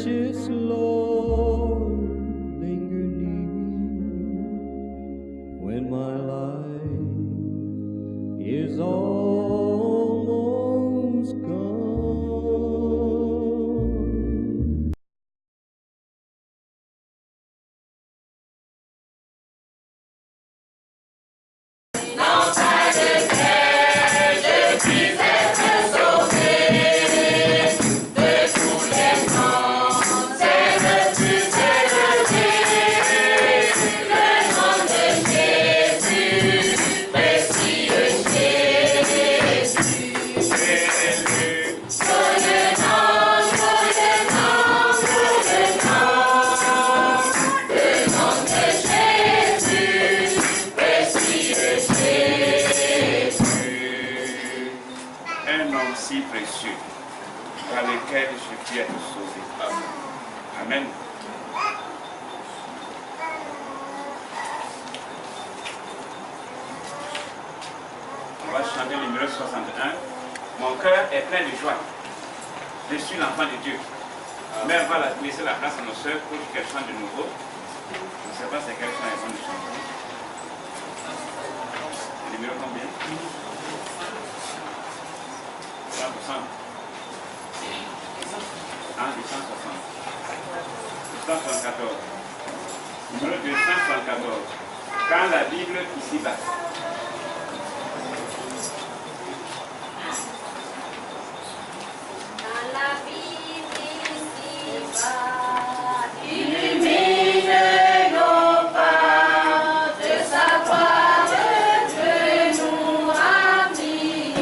precious Lord, linger near when my life is almost gone. Si précieux, par lequel je puis être sauvé. Amen. On va chanter le numéro 61. Mon cœur est plein de joie. Je suis l'enfant de Dieu. Mère va laisser la place à nos soeurs pour qu'elles chantent de nouveau. Je ne sais pas c'est quel chant elles vont nous chanter. Le numéro combien? 100%. Ah, 260. 274. Numéro 274. Quand la Bible ici-bas. Quand la Bible ici-bas illumine nos pas de savoir que nous remplit.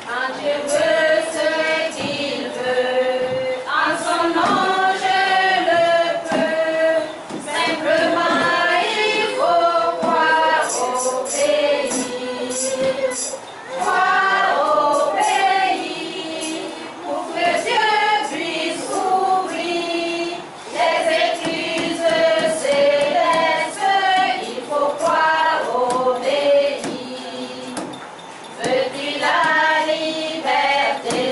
Quand Dieu veut ce qu'il veut, en son nom je le peux. Simplement il faut croire au pays. Croire au pays pour que Dieu puisse ouvrir les écluses célestes. Il faut croire au pays. Veut-il la liberté,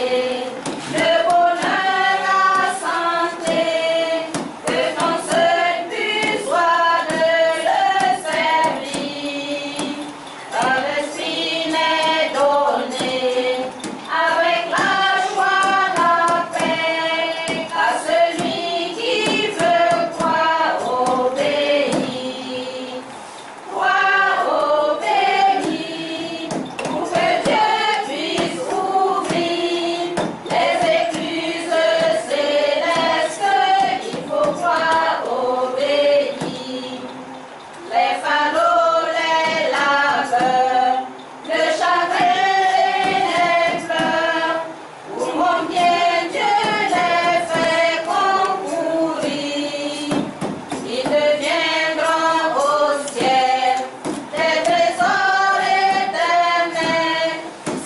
le bonheur, la santé, que ton seul but soit de le servir. Quand l'esprit m'est donné, avec la joie, la paix, à celui qui veut croire au pays. Croire au pays, pour que Dieu puisse ouvrir les écluses célestes. Il faut croire au pays. Les fardeaux, les labeurs, le chagrin et les pleurs, pour mon bien Dieu les fait concourir. Ils deviendront au ciel des trésors éternels.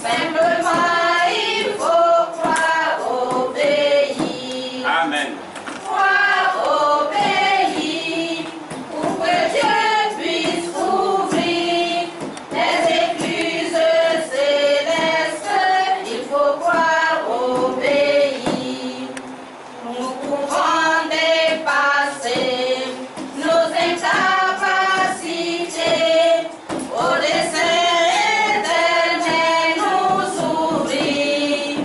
Simplement il faut croire au pays. Amen. Croire au pays, pour que Dieu puisse ouvrir les écluses célestes. Il faut croire au pays. Nous pouvons dépasser nos incapacités, au dessein éternel nous ouvrir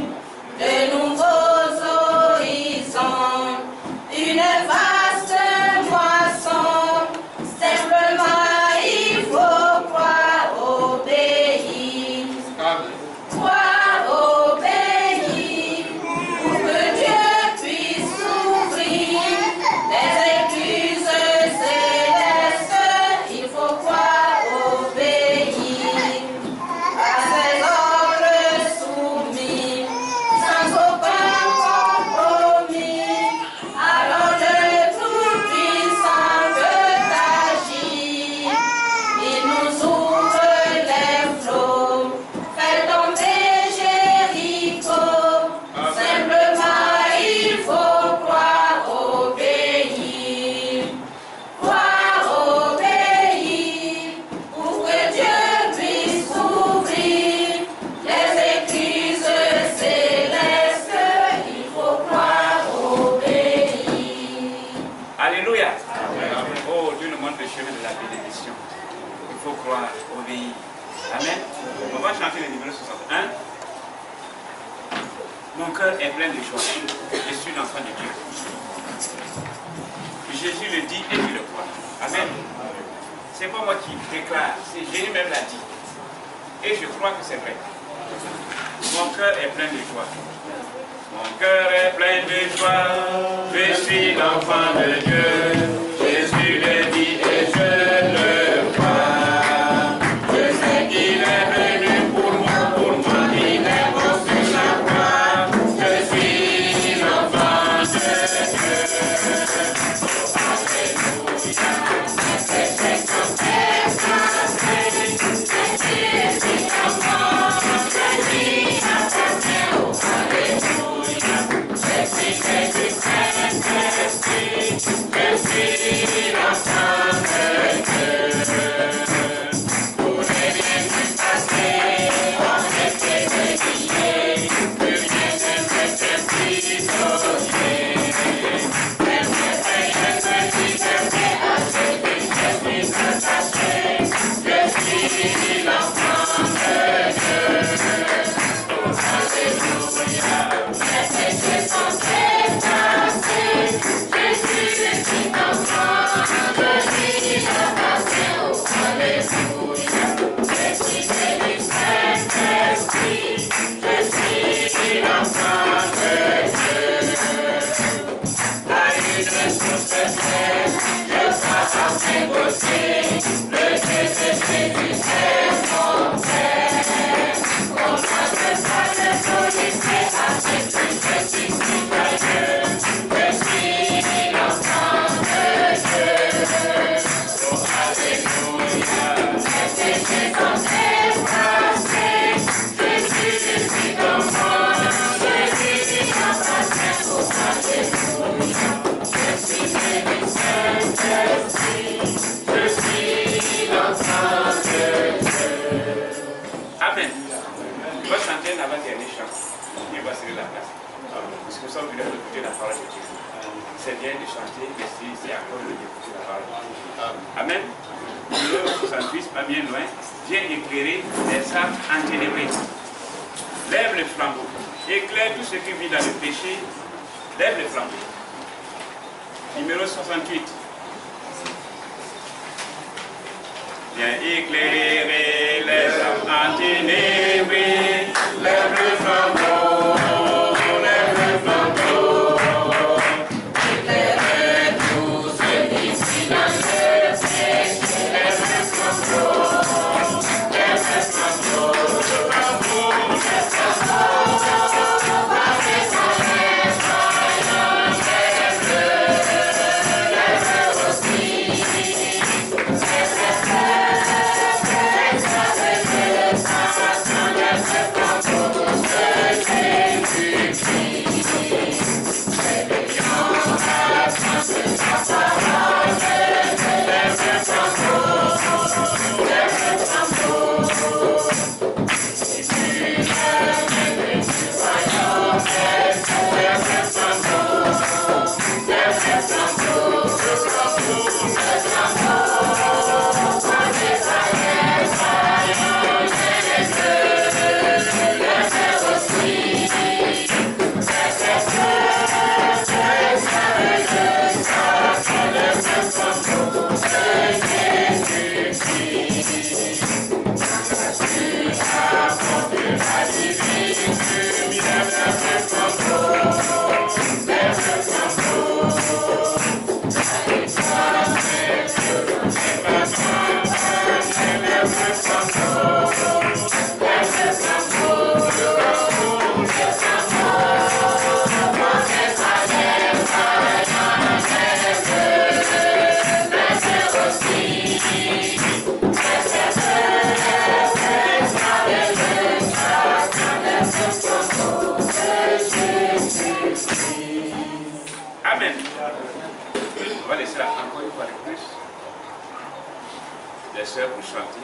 de nouveaux horizons. cœur est plein de joie. Je suis l'enfant de Dieu. Jésus le dit et je le crois. Amen. C'est pas moi qui déclare, c'est Jésus même l'a dit. Et je crois que c'est vrai. Mon cœur est plein de joie. Mon cœur est plein de joie. Je suis l'enfant de Dieu. Jésus le dit et je le crois. Je sais qu'il est venu pour moi, il est mort sur la croix. Je suis l'enfant de Dieu. Amen. On va chanter l'avant-dernier chant. Et on va serrer la place. Parce que nous sommes venus écouter la parole de Dieu. C'est bien de chanter, mais c'est à cause d'écouter la parole. Amen. Le 68, pas bien loin, vient éclairer les âmes enténébrées. Lève le flambeau. Éclaire tout ce qui vit dans le péché. Lève le flambeau. Numéro 68. Viens éclairer les âmes enténébrées. Lève le flambeau. Lève le flambeau. Éclairez tout ce qui vit dans le péché. Lève le flambeau. Lève le flambeau. Le flambeau. Le flambeau. Amen. On va laisser là encore une fois de plus les sœurs pour chanter.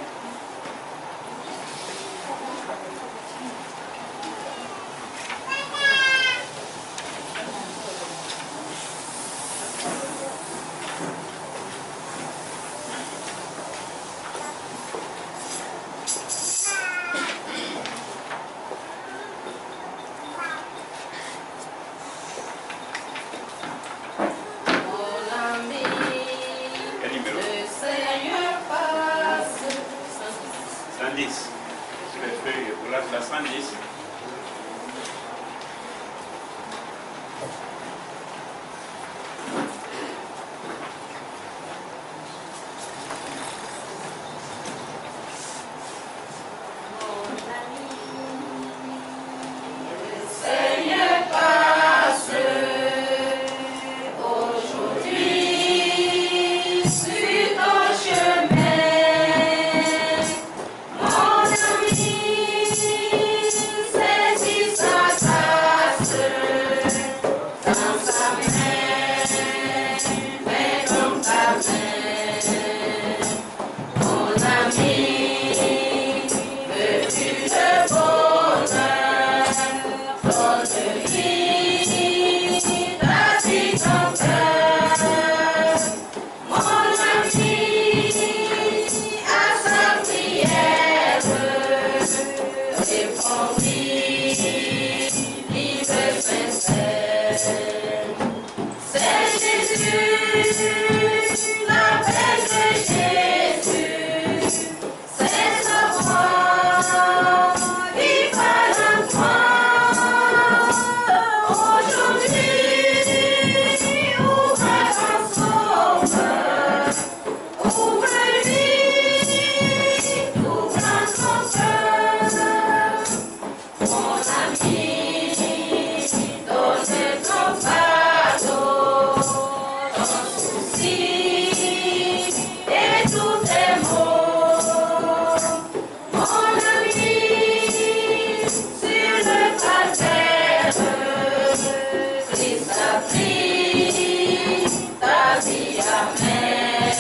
vie, amen.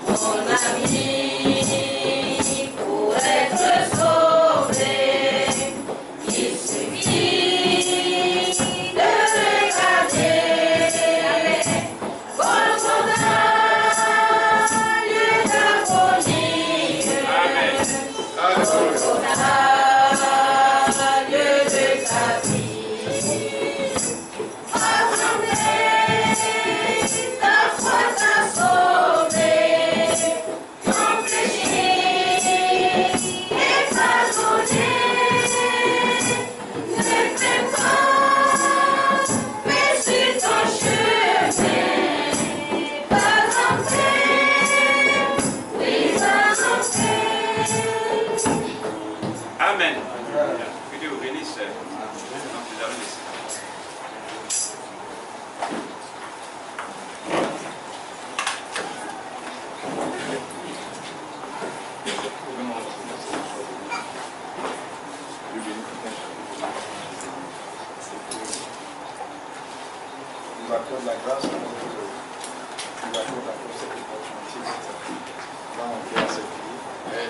Mon ami, pour être sauvé, il suffit de regarder Golgotha, lieu d'agonie. Golgotha, lieu de ta vie. Attendez, ta foi t'a sauvé, ton péché est pardonné. Ne crains pas, mais sur ton chemin, pas en paix, oui, pas en paix. Amen. Que Dieu vous bénisse. Donc, nous allons laisser. Nous accorde la grâce à notre Dieu. Nous accorde encore cette opportunité. Là, on peut accepter. Nous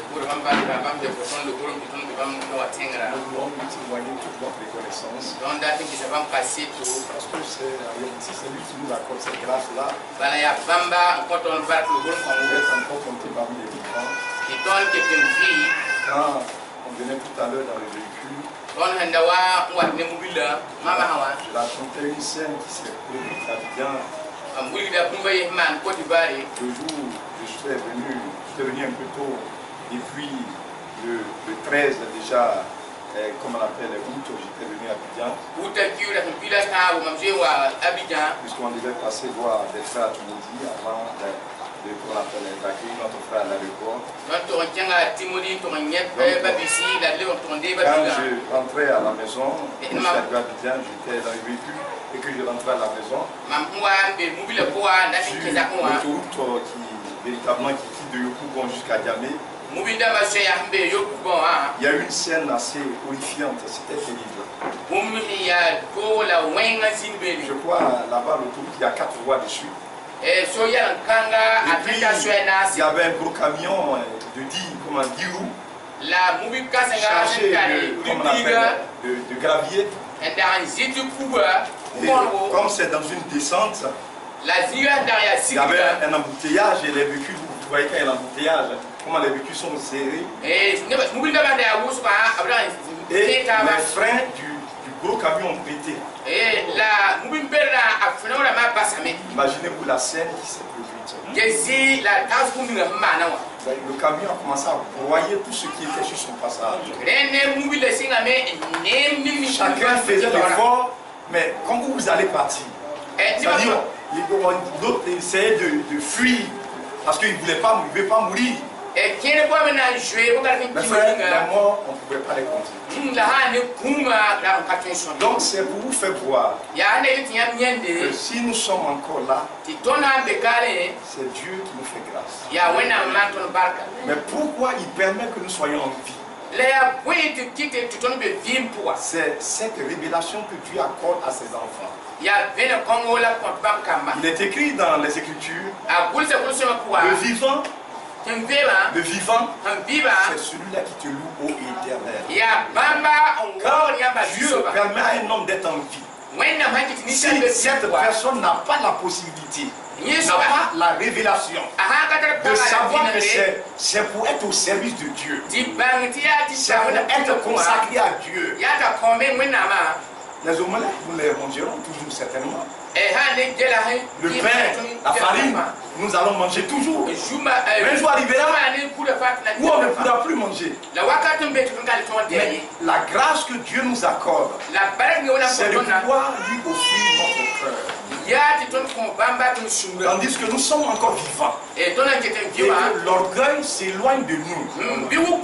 voulons témoigner toute notre reconnaissance. Parce que c'est lui qui nous accorde cette grâce-là. D'être encore compté parmi les vivants. Quand on venait tout à l'heure dans le véhicule, je racontais une scène qui s'est produite à Abidjan. Le jour où je suis venu un peu tôt, et puis le 13 déjà, comme on appelle août, j'étais venu à Abidjan. Puisqu'on devait passer voir des frères à Tunisie avant d'accueillir notre frère à l'aéroport. Quand je rentrais à la maison, je suis arrivé à Abidjan, j'étais dans le véhicule et que je rentrais à la maison. Sur l'autoroute qui véritablement qui quitte de Yopougon jusqu'à Diamé. Il y a eu une scène assez horrifiante, c'était terrible. Je crois là-bas, l'autoroute, il y a 4 voies dessus. Et puis, il y avait un gros camion de 10 roues, chargé de gravier. Et comme c'est dans une descente, il y avait un embouteillage et les véhicules, vous voyez qu'il y a un embouteillage, comment les véhicules sont serrés. Et les freins du gros camion ont pété. Imaginez-vous la scène qui s'est produite. Le camion a commencé à broyer tout ce qui était sur son passage. Chacun faisait l'effort, mais quand vous allez partir, c'est-à-dire, l'autre essayait de fuir parce qu'il ne voulait pas mourir. Mais frère, la mort, on ne pouvait pas les compter. Donc c'est pour vous faire voir que si nous sommes encore là, c'est Dieu qui nous fait grâce. Mais pourquoi il permet que nous soyons en vie? C'est cette révélation que Dieu accorde à ses enfants. Il est écrit dans les Écritures, le vivant, c'est celui-là qui te loue au éternel. Quand Dieu permet à un homme d'être en vie, si cette personne n'a pas la possibilité, n'a pas la révélation de savoir que c'est pour être au service de Dieu, c'est pour être consacré à Dieu. Les omelettes, nous les mangerons toujours certainement. Le pain, la farine, nous allons manger toujours. Un jour arrivera où on ne pourra plus manger. Mais la grâce que Dieu nous accorde, c'est de pouvoir lui offrir notre cœur. Tandis que nous sommes encore vivants. Et que l'orgueil s'éloigne de nous. Pour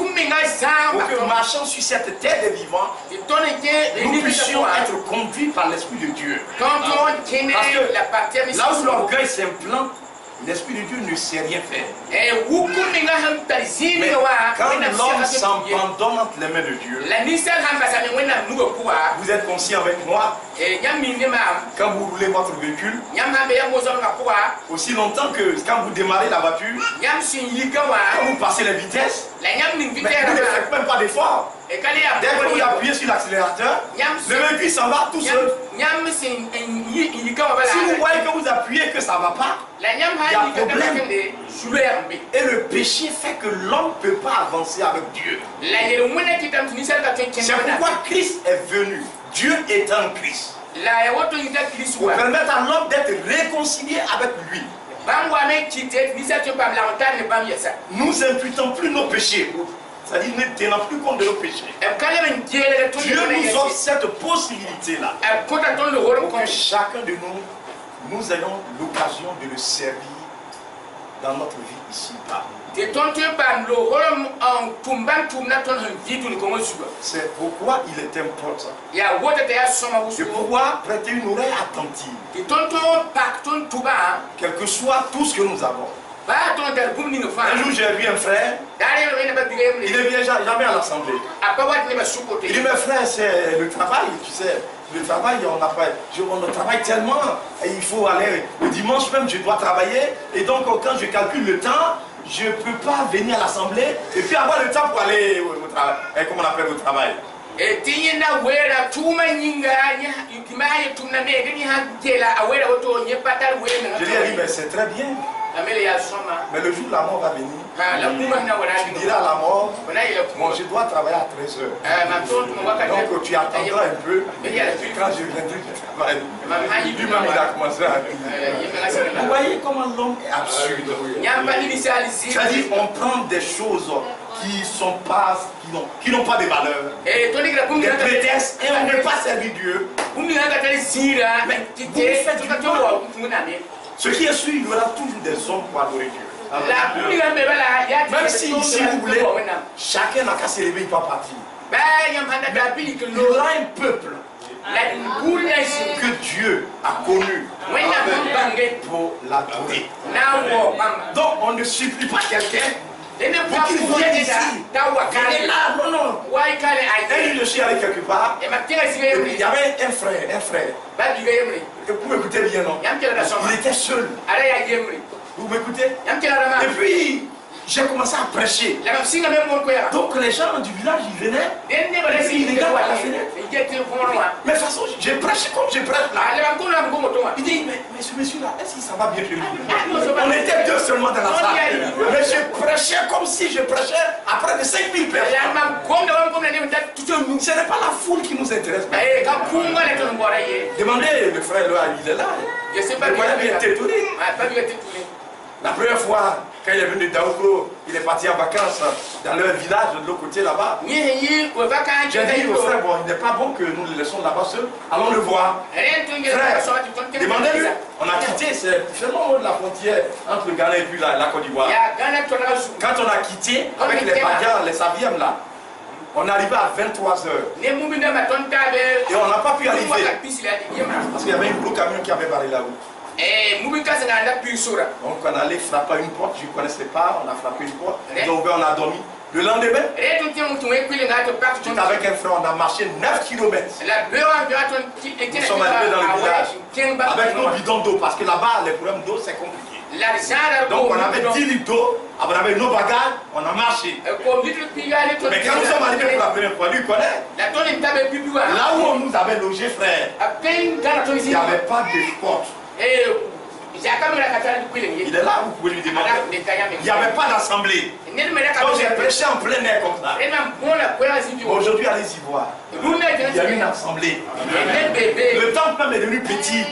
que marchant sur cette terre des vivants, nous puissions être conduits par l'Esprit de Dieu. Parce que là où l'orgueil s'implante, l'Esprit de Dieu ne sait rien faire. Mais quand l'homme s'abandonne entre les mains de Dieu, vous êtes conscient avec moi, quand vous roulez votre véhicule, aussi longtemps que quand vous démarrez la voiture, quand vous passez les vitesses, mais vous ne faites même pas d'effort. Dès que vous appuyez sur l'accélérateur, le véhicule s'en va tout seul. Si vous voyez que vous appuyez que ça ne va pas, il y a un problème. Et le péché fait que l'homme ne peut pas avancer avec Dieu. C'est pourquoi Christ est venu. Dieu est en Christ. Pour permettre à l'homme d'être réconcilié avec lui. Nous n'imputons plus nos péchés. C'est-à-dire, nous ne tenons plus compte de nos péchés. Dieu nous offre cette possibilité-là. Pour que chacun de nous ayons l'occasion de le servir dans notre vie ici-bas. C'est pourquoi il est important de pouvoir prêter une oreille attentive, quel que soit tout ce que nous avons. Un jour j'ai vu un frère, il ne vient jamais à l'assemblée. Il dit, mes frères, c'est le travail, tu sais. Le travail, on travaille tellement, et il faut aller, le dimanche même je dois travailler, et donc quand je calcule le temps, je ne peux pas venir à l'assemblée, et puis avoir le temps pour aller au travail, comment on appelle au travail. Je lui ai dit, mais c'est très bien. Mais le jour où la mort va venir, tu diras à la mort, bon, je dois travailler à 13h. Donc tu attendras un peu, quand je viendrai du travail. Lui-même il a commencé à... Vous voyez comment l'homme est absurde. C'est-à-dire on prend des choses qui n'ont pas de valeur, des prétextes, et on ne veut pas servir Dieu. Mais vous faites du mal. Ce qui est sûr, il y aura toujours des hommes pour adorer Dieu. Même si ici vous voulez, chacun n'a qu'à se lever, il va partir. Il y aura un peuple que Dieu a connu pour l'adorer. Donc on ne supplie pas quelqu'un pour qu'il vienne ici. Il est là, non. Et je suis allé quelque part, et il y avait un frère. Vous m'écoutez bien, non? Il était seul. Vous m'écoutez? Et puis, j'ai commencé à prêcher. Donc les gens du village, ils venaient, et puis ils regardent à la fenêtre. Mais de toute façon, j'ai prêché comme je prêche là. Il dit, mais ce monsieur-là, est-ce que ça va bien chez lui? On était deux seulement dans la salle. Mais je prêchais comme si je prêchais à près de 5000 personnes. Ce n'est pas la foule qui nous intéresse. Demandez le frère là, il est là. Le moyen bien étonné. La première fois, quand il est venu de Daoukro, il est parti en vacances dans leur village de l'autre côté là-bas. J'ai dit au frère, bon, il n'est pas bon que nous le laissons là-bas seul. Allons le voir. Frère, demandez-lui. On a quitté, c'est seulement au haut de la frontière entre le Ghana et puis la Côte d'Ivoire. Quand on a quitté, avec les bagarres, les savièmes là, on est arrivé à 23h. Et on n'a pas pu arriver. Parce qu'il y avait un gros camion qui avait barré la route. Donc on allait frapper une porte, je ne connaissais pas, on a frappé une porte, donc on a dormi. Le lendemain, avec un frère, on a marché 9 km. Nous sommes arrivés dans le village avec nos bidons d'eau, parce que là-bas, les problèmes d'eau, c'est compliqué. Donc on avait 10 litres d'eau, on avait nos bagages, on a marché. Mais quand nous sommes arrivés pour la première fois, lui connaît. Là où on nous avait logé, frère, il n'y avait pas de porte. Il est là, vous pouvez lui demander. Il n'y avait pas d'assemblée. Donc j'ai prêché en plein air comme ça. Aujourd'hui, allez-y voir. Il y a une assemblée. Le temple même est devenu petit.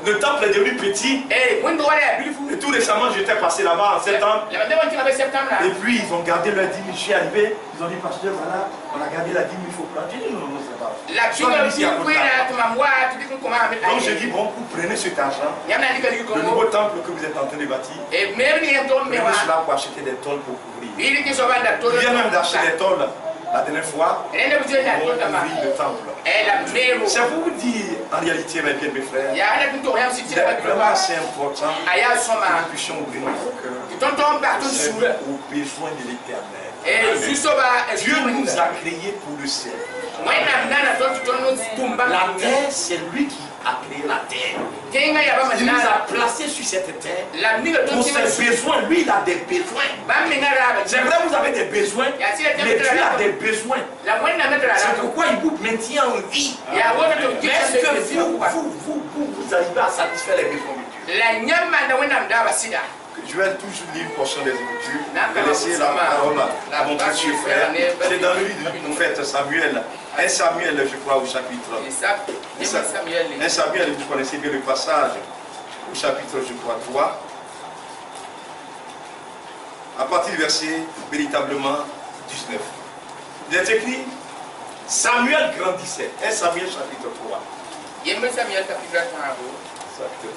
Le temple est devenu petit. Et tout récemment, j'étais passé là-bas en septembre. Et puis, ils ont gardé leur dîme. Je suis arrivé. Ils ont dit, pasteur, voilà, on a gardé la dîme, il faut prendre. J'ai dit, non, c'est pas. Donc, je dis, bon, vous prenez cet argent, le nouveau temple que vous êtes en train de bâtir, prenez cela pour acheter des tôles pour couvrir. Il vient même d'acheter des tôles. La dernière fois, on a vu le temple. C'est pour vous dire, en réalité, mes bien mes frères, vraiment c'est important que nous puissions ouvrir notre cœur aux besoins de l'éternel. Dieu nous a créés pour le ciel. La terre, c'est lui qui a créé la terre. Il nous a placés sur cette terre pour ses besoins. Lui, il a des besoins. C'est vrai, vous avez des besoins, mais Dieu a des besoins. C'est pourquoi il vous maintient en vie. Est-ce que vous arrivez à satisfaire les besoins de Dieu? Je vais toujours lire une portion des Écritures et laisser la parole à mon précieux frère. C'est dans le livre du prophète Samuel. 1 Samuel, je crois, au chapitre. 1 Samuel, vous connaissez bien le passage, au chapitre, je crois, 3. À partir du verset véritablement 19. Il est écrit, Samuel grandissait. 1 Samuel, chapitre 3. Chapitre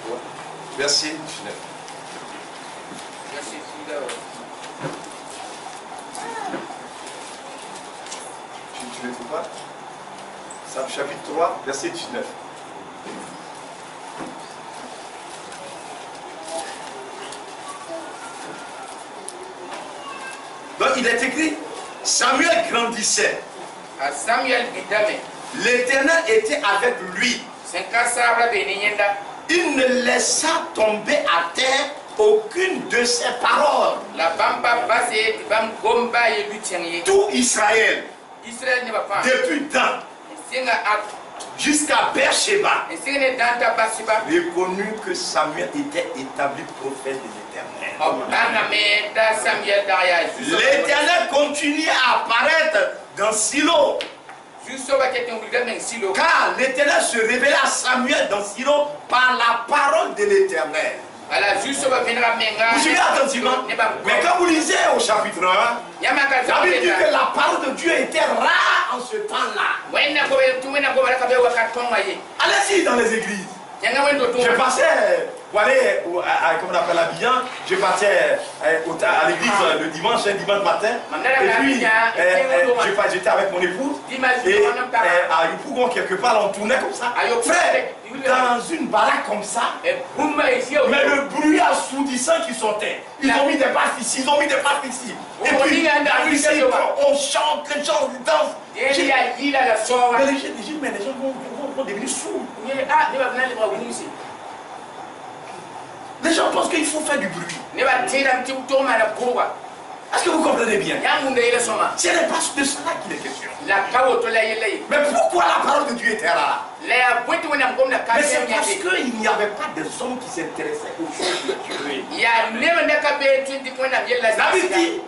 3, verset 19. Tu ne le trouves pas? Chapitre 3, verset 19. Donc il est écrit, Samuel grandissait. L'Éternel était avec lui. Il ne laissa tomber à terre aucune de ses paroles. Tout Israël, depuis Dan jusqu'à Beersheba, reconnut que Samuel était établi prophète de l'Éternel. L'Éternel continuait à apparaître dans Silo. Car l'Éternel se révéla à Samuel dans Silo par la parole de l'Éternel. Vous suivez attentivement. Mais quand vous lisez au chapitre 1, la Bible dit que la parole de Dieu était rare en ce temps-là. Allez-y dans les églises. Je passais pour aller, comment on appelle l'habillant, je passais à l'église le dimanche, un dimanche matin. Et puis, j'étais avec mon épouse. Et à Yopougon, quelque part, on tournait comme ça. Frère, dans une baraque comme ça, mais le bruit assourdissant qui sortait. Ils ont mis des baffes ici, ils ont mis des baffes ici. Et puis, on chante, les gens dansent. Mais les gens vont devenir sourds. Les gens pensent qu'il faut faire du bruit. Est-ce que vous comprenez bien? Ce n'est pas de cela qu'il est question. Mais pourquoi la parole de Dieu était là? Mais c'est parce qu'il n'y avait pas des hommes qui s'intéressaient aux choses de Dieu. La Bible dit,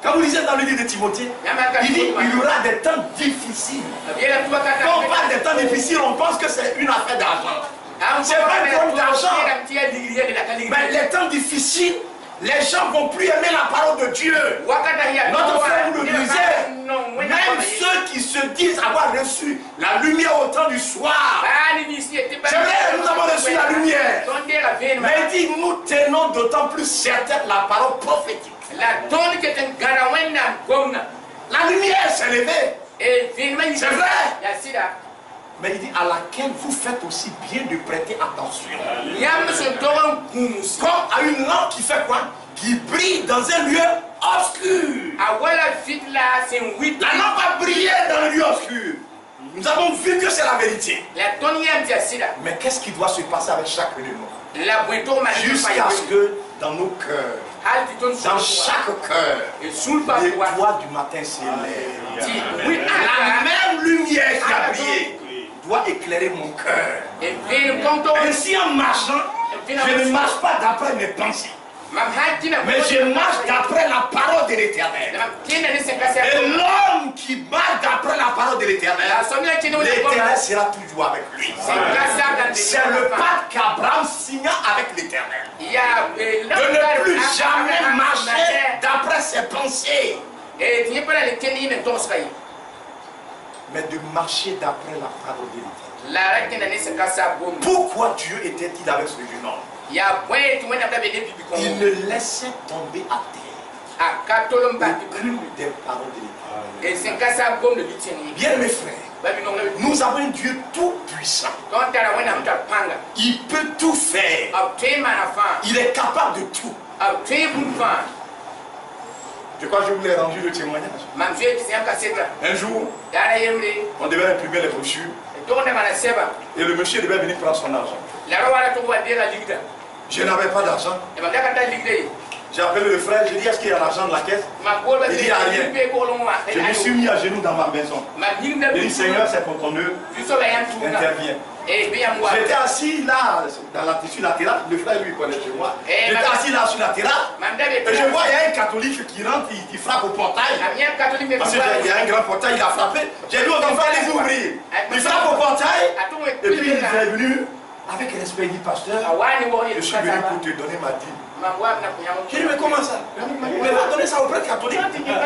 quand vous lisez dans le livre de Timothée, il dit il y aura des temps difficiles. Quand on parle des temps difficiles, on pense que c'est une affaire d'argent. C'est pas un problème d'argent. Mais les temps difficiles, les gens ne vont plus aimer la parole de Dieu. Notre frère vous le disait, même ceux qui se disent avoir reçu la lumière au temps du soir. C'est vrai, nous avons reçu la lumière. Mais il dit, nous tenons d'autant plus certaine la parole prophétique. La lumière s'est levée. C'est vrai. Mais il dit à laquelle vous faites aussi bien de prêter attention. Comme à une lampe qui fait quoi? Qui brille dans un lieu obscur. La lampe a brillé dans le lieu obscur. Nous avons vu que c'est la vérité. Mais qu'est-ce qui doit se passer avec chacun de nous? Jusqu'à ce que dans nos cœurs, dans chaque cœur, l'étoile du matin s'élève. La même lumière qui a brillé doit éclairer mon cœur. Ainsi en marchant, je ne marche pas d'après mes pensées, mais je marche d'après la parole de l'Éternel. Et l'homme qui marche d'après la parole de l'Éternel, l'Éternel sera toujours avec lui. C'est le pacte qu'Abraham signa avec l'Éternel. De ne plus jamais marcher d'après ses pensées, mais de marcher d'après la parole de l'Éternel. Pourquoi Dieu était-il avec ce jeune homme? Il ne laissait tomber à terre aucune des paroles de l'Éternel. Bien mes frères, nous avons un Dieu tout puissant. Il peut tout faire. Il est capable de tout. Je crois que je vous ai rendu le témoignage. Un jour, on devait imprimer les brochures et le monsieur devait venir prendre son argent. Je n'avais pas d'argent. J'ai appelé le frère, j'ai dit est-ce qu'il y a l'argent de la caisse? Il dit il n'y a rien. Je me suis mis à genoux dans ma maison. J'ai dit Seigneur, c'est pour ton œuvre, interviens. J'étais assis là, sur la terrasse, le frère lui connaît chez moi. J'étais assis là sur la terrasse et je vois il y a un catholique qui rentre, il frappe au portail. Parce qu'il y a un grand portail, il a frappé. J'ai dit aux enfants, allez ouvrir. Il frappe au portail et puis il est venu avec respect, il dit pasteur, je suis venu pour te donner ma dîme. J'ai dit mais comment ça? Il m'a donné ça au prêtre catholique.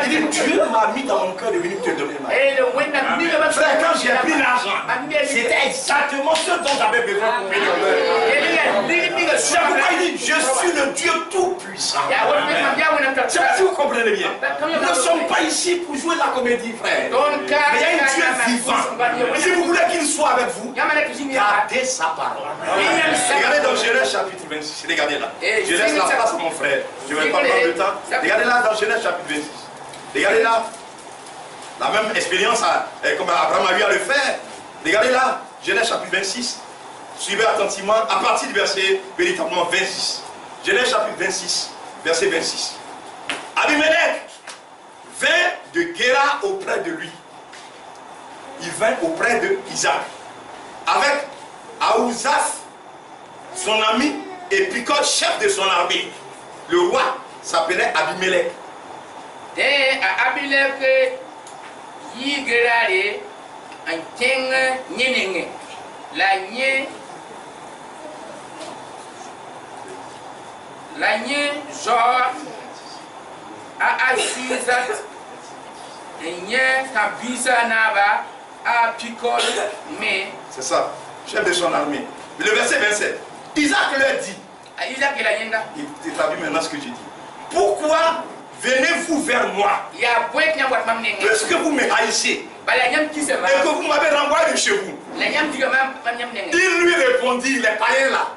Il dit Dieu m'a mis dans mon cœur de venir te donner ma dîme. Frère, quand j'ai pris l'argent, c'était exactement ce dont j'avais besoin pour bénir l'œuvre. C'est pourquoi il dit je suis le Dieu tout puissant. C'est si vous comprenez bien. Nous ne sommes pas ici pour jouer la comédie, frère. Mais il y a un Dieu vivant. Si vous voulez qu'il soit avec vous, gardez sa parole. Regardez dans Genèse chapitre 26. Regardez là. Je laisse la place à mon frère. Je ne vais pas prendre le temps. Regardez là dans Genèse chapitre 26. Regardez là. La même expérience comme Abraham a eu à le faire. Regardez là. Genèse chapitre 26. Suivez attentivement à partir du verset véritablement 26. Genèse chapitre 26, verset 26. Abimelech vint de Guéra auprès de lui. Il vint auprès de Isaac. Avec Aouzaf, son ami, et Picol, chef de son armée. Le roi s'appelait Abimelech. Abimelech Yigérare, un king Nyenenge. L'année genre à Asuzat et Kabisa Naba à Picol mais c'est ça, chef de son armée. Le verset 27, Isaac leur dit, il traduit maintenant ce que j'ai dit. Pourquoi venez-vous vers moi? Puisque vous me haïssez et que vous m'avez renvoyé de chez vous. Il lui répondit, il est païen là.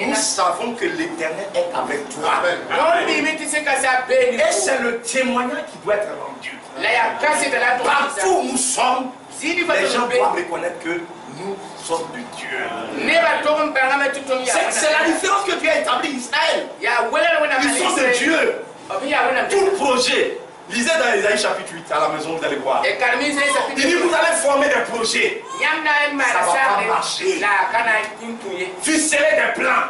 Nous savons que l'Éternel est avec toi. Et c'est le témoignage qui doit être rendu. Partout où nous sommes, les gens doivent reconnaître que nous sommes de Dieu. C'est la différence que Dieu a établie Israël. Ils sont de Dieu. Tout le projet. Lisez dans Isaïe chapitre 8 à la maison, vous allez voir. Il dit vous allez former des projets. Ça ne va pas marcher. Ficeler des plans.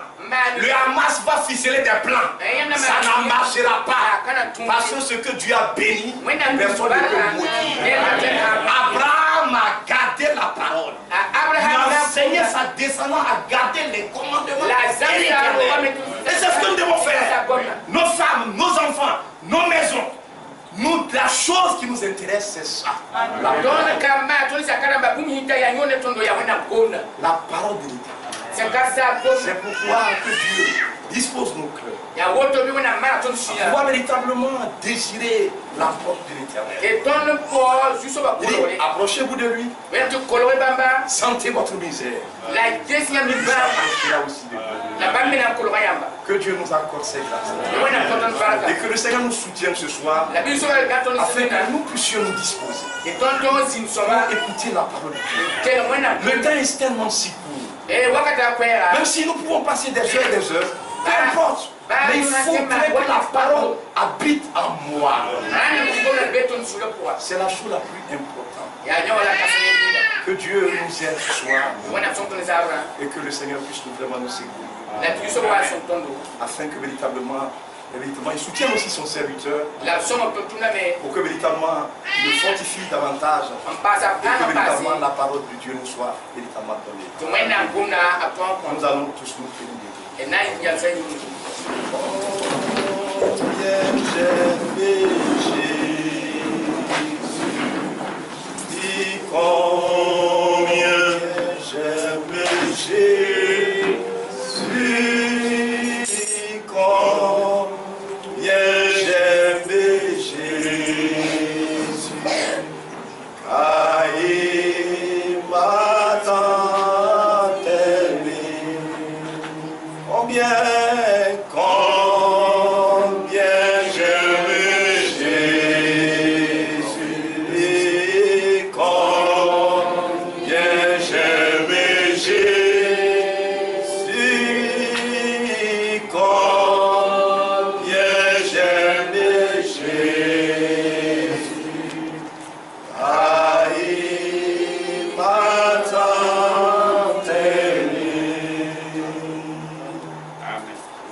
Le Hamas va ficeler des plans. Ça ne marchera pas. Parce que ce que Dieu a béni, personne ne peut maudire. Abraham a gardé la parole. Il a enseigné sa descendance à garder les commandements. Et c'est ce que nous devons faire. Nos femmes, nos enfants, nos maisons. Nous, la chose qui nous intéresse, c'est ça. La parole de l'Éternel. C'est pourquoi que Dieu dispose nos cœurs. On va véritablement désirer la porte de l'Éternel. Approchez-vous de lui. Sentez votre misère. Que Dieu nous accorde ses grâces. Et que le Seigneur nous soutienne ce soir. Afin que nous puissions nous disposer. Pour écouter la parole de Dieu. Le temps est tellement si court. Même si nous pouvons passer des heures et des heures, peu importe. Mais il faut que la parole habite en moi. C'est la chose la plus importante. Que Dieu nous aide ce soir. Et que le Seigneur puisse nous vraiment nous secourir. Afin que véritablement, il soutienne aussi son serviteur. Pour que véritablement il le fortifie davantage. Et que véritablement la parole de Dieu nous soit véritablement donnée. Nous allons tous nous bénir. Combien j'aime Jésus, combien j'aime Jésus. Jésus, combien j'aime Jésus. Aïe, ma tante aimée.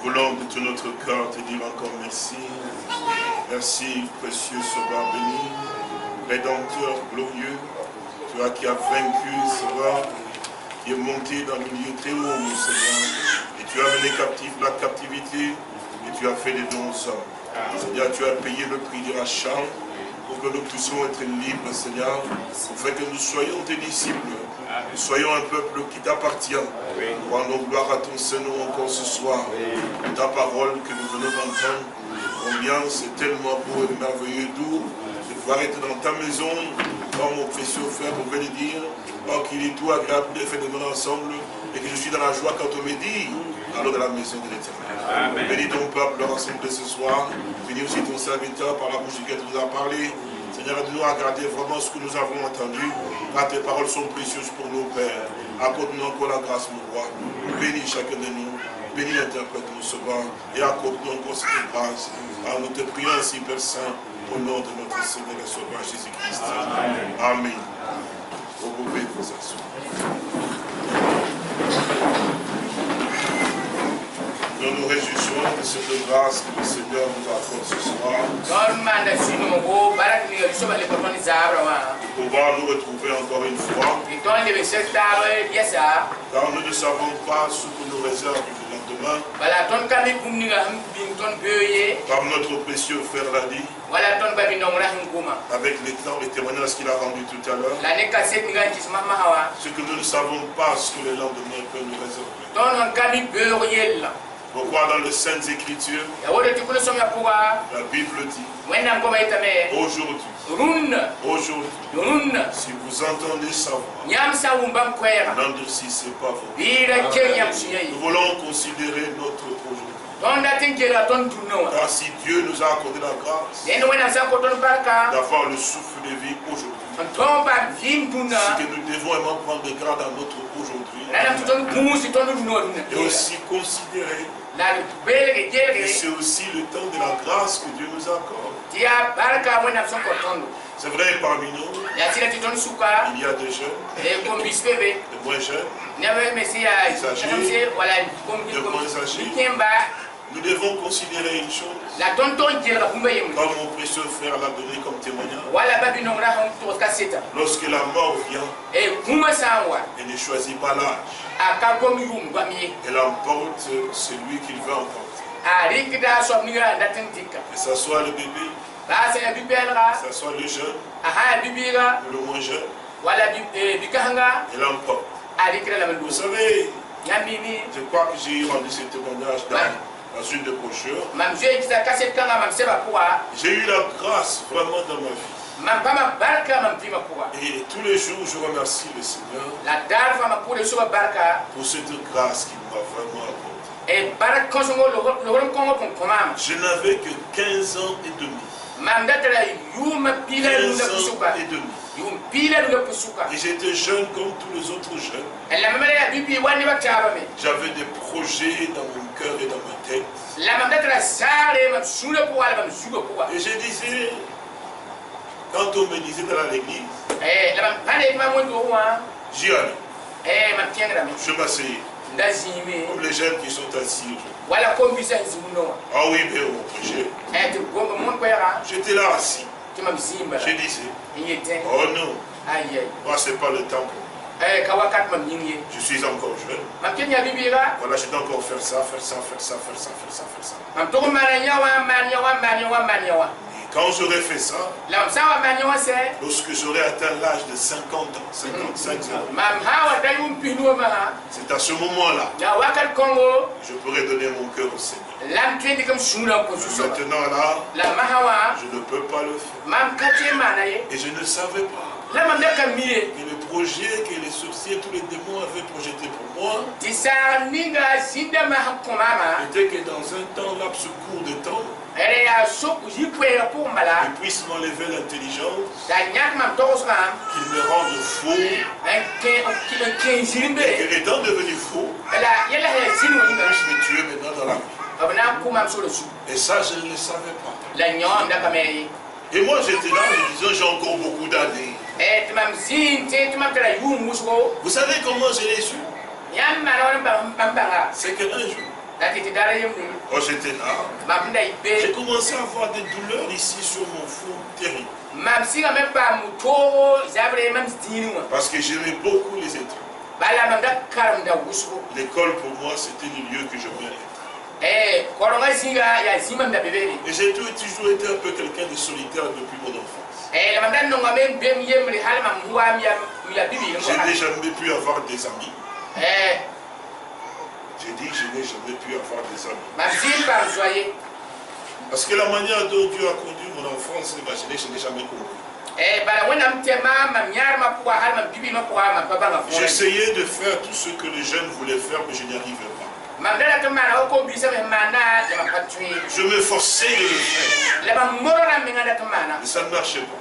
Voulons de tout notre cœur te dire encore merci. Merci, précieux Sauveur béni, Rédempteur glorieux, toi qui as vaincu, Sauveur, qui est monté dans le lieu très haut, mon Seigneur, et tu as mené captif la captivité, et tu as fait des dons aux hommes. Seigneur, tu as payé le prix du rachat, pour que nous puissions être libres, Seigneur, pour faire que nous soyons tes disciples, nous soyons un peuple qui t'appartient. Rendons gloire à ton Saint-Nom encore ce soir, ta parole que nous venons d'entendre. Combien c'est tellement beau et merveilleux, doux de pouvoir être dans ta maison, dans mon précieux frère, pour venir dire, oh, qu'il est tout agréable de faire de nous ensemble, et que je suis dans la joie quand on me dit, allons dans la maison de l'Éternel. Bénis ton peuple rassemblé ce soir, bénis aussi ton serviteur par la bouche duquel tu nous as parlé. Seigneur, aide-nous à garder vraiment ce que nous avons entendu, car tes paroles sont précieuses pour nos pères. Accorde-nous encore la grâce, mon roi. Bénis chacun de nous. Bénis l'interprète, mon sauveur, et accorde-nous encore cette grâce. Alors nous te prions ainsi, Père Saint, au nom de notre Seigneur et Sauveur Jésus-Christ. Amen. Vous pouvez vous asseoir. Nous nous réjouissons de cette grâce que le Seigneur nous accorde ce soir. Pour pouvoir nous retrouver encore une fois. Car nous ne savons pas ce que nous réserve le lendemain. Comme notre précieux frère l'a dit. Avec les témoignages qu'il a rendus tout à l'heure. Ce que nous ne savons pas, ce que le lendemain peut nous réserver. Pourquoi dans les Saintes Écritures, la Bible dit, aujourd'hui, si vous entendez sa voix, n'endurcissez pas vos cœurs. Nous voulons considérer notre aujourd'hui. Car si Dieu nous a accordé la grâce d'avoir le souffle de vie aujourd'hui, ce que nous devons vraiment prendre de garde à notre aujourd'hui, et aussi considérer que c'est aussi le temps de la grâce que Dieu nous accorde. C'est vrai, parmi nous, il y a des jeunes, des moins jeunes, des âgés, des moins âgés. Nous devons considérer une chose, comme mon précieux frère l'a donné comme témoignage. Lorsque la mort vient, elle ne choisit pas l'âge. Elle emporte celui qu'il veut emporter. Que ce soit le bébé, que ce soit le jeune, le moins jeune, elle emporte. Vous savez, je crois que j'ai rendu ce témoignage dans une de brochures. J'ai eu la grâce vraiment dans ma vie. Et tous les jours, je remercie le Seigneur pour cette grâce qu'il m'a vraiment apportée. Je n'avais que 15 ans et demi. 15 ans et demi. Et j'étais jeune comme tous les autres jeunes. J'avais des projets dans mon cœur et dans ma tête. Et je disais, quand on me disait dans l'église, j'y allais. Je m'asseyais. Comme les jeunes qui sont assis aujourd'hui. Ah oui, mais au projet. J'étais là assis. Je disais, oh non, moi c'est pas le temps pour moi. Je suis encore jeune. Voilà, je dois encore faire ça, faire ça, faire ça, faire ça, faire ça, faire ça. Et quand j'aurais fait ça, lorsque j'aurais atteint l'âge de 50 ans, 55 ans, c'est à ce moment-là que je pourrais donner mon cœur au Seigneur. Maintenant là, je ne peux pas le faire. Et je ne savais pas. Et le projet que les sorciers, tous les démons avaient projeté pour moi, était que dans un temps laps court de temps, puisse m'enlever l'intelligence, qu'il me rende fou, et que étant devenu fou, puisse me tuer maintenant dans la vie. Et ça, je ne le savais pas. Et moi, j'étais là, je disais, j'ai encore beaucoup d'années. Vous savez comment je l'ai su? C'est qu'un jour, quand j'étais là, j'ai commencé à avoir des douleurs ici sur mon front terrible. Parce que j'aimais beaucoup les études. L'école pour moi, c'était le lieu que j'aimais être. Et j'ai toujours été un peu quelqu'un de solitaire depuis mon enfance. Je n'ai jamais pu avoir des amis. J'ai dit, je n'ai jamais pu avoir des amis. Parce que la manière dont Dieu a conduit mon enfance, je n'ai jamais compris. J'essayais de faire tout ce que les jeunes voulaient faire, mais je n'y arrivais pas. Je me forçais de le faire. Mais ça ne marchait pas.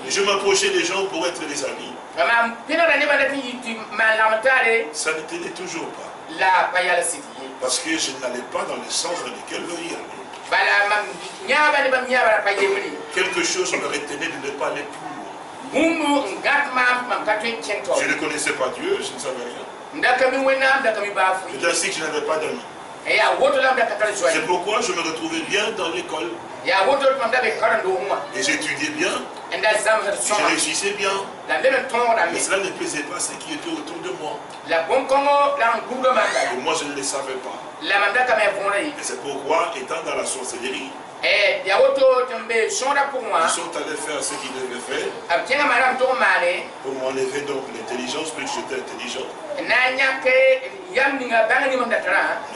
Je m'approchais des gens pour être des amis. Ça ne tenait toujours pas. Parce que je n'allais pas dans le sens dans lequel eux y allaient. Quelque chose me retenait de ne pas aller plus loin. Je ne connaissais pas Dieu, je ne savais rien. C'est ainsi que je n'avais pas d'amis. C'est pourquoi je me retrouvais bien dans l'école. Et j'étudiais bien. Je réussissais bien. Mais cela ne plaisait pas à ceux qui étaient autour de moi. Et moi, je ne les savais pas. Et c'est pourquoi, étant dans la sorcellerie, ils sont allés faire ce qu'ils devaient faire pour m'enlever donc l'intelligence, puisque j'étais intelligent. Et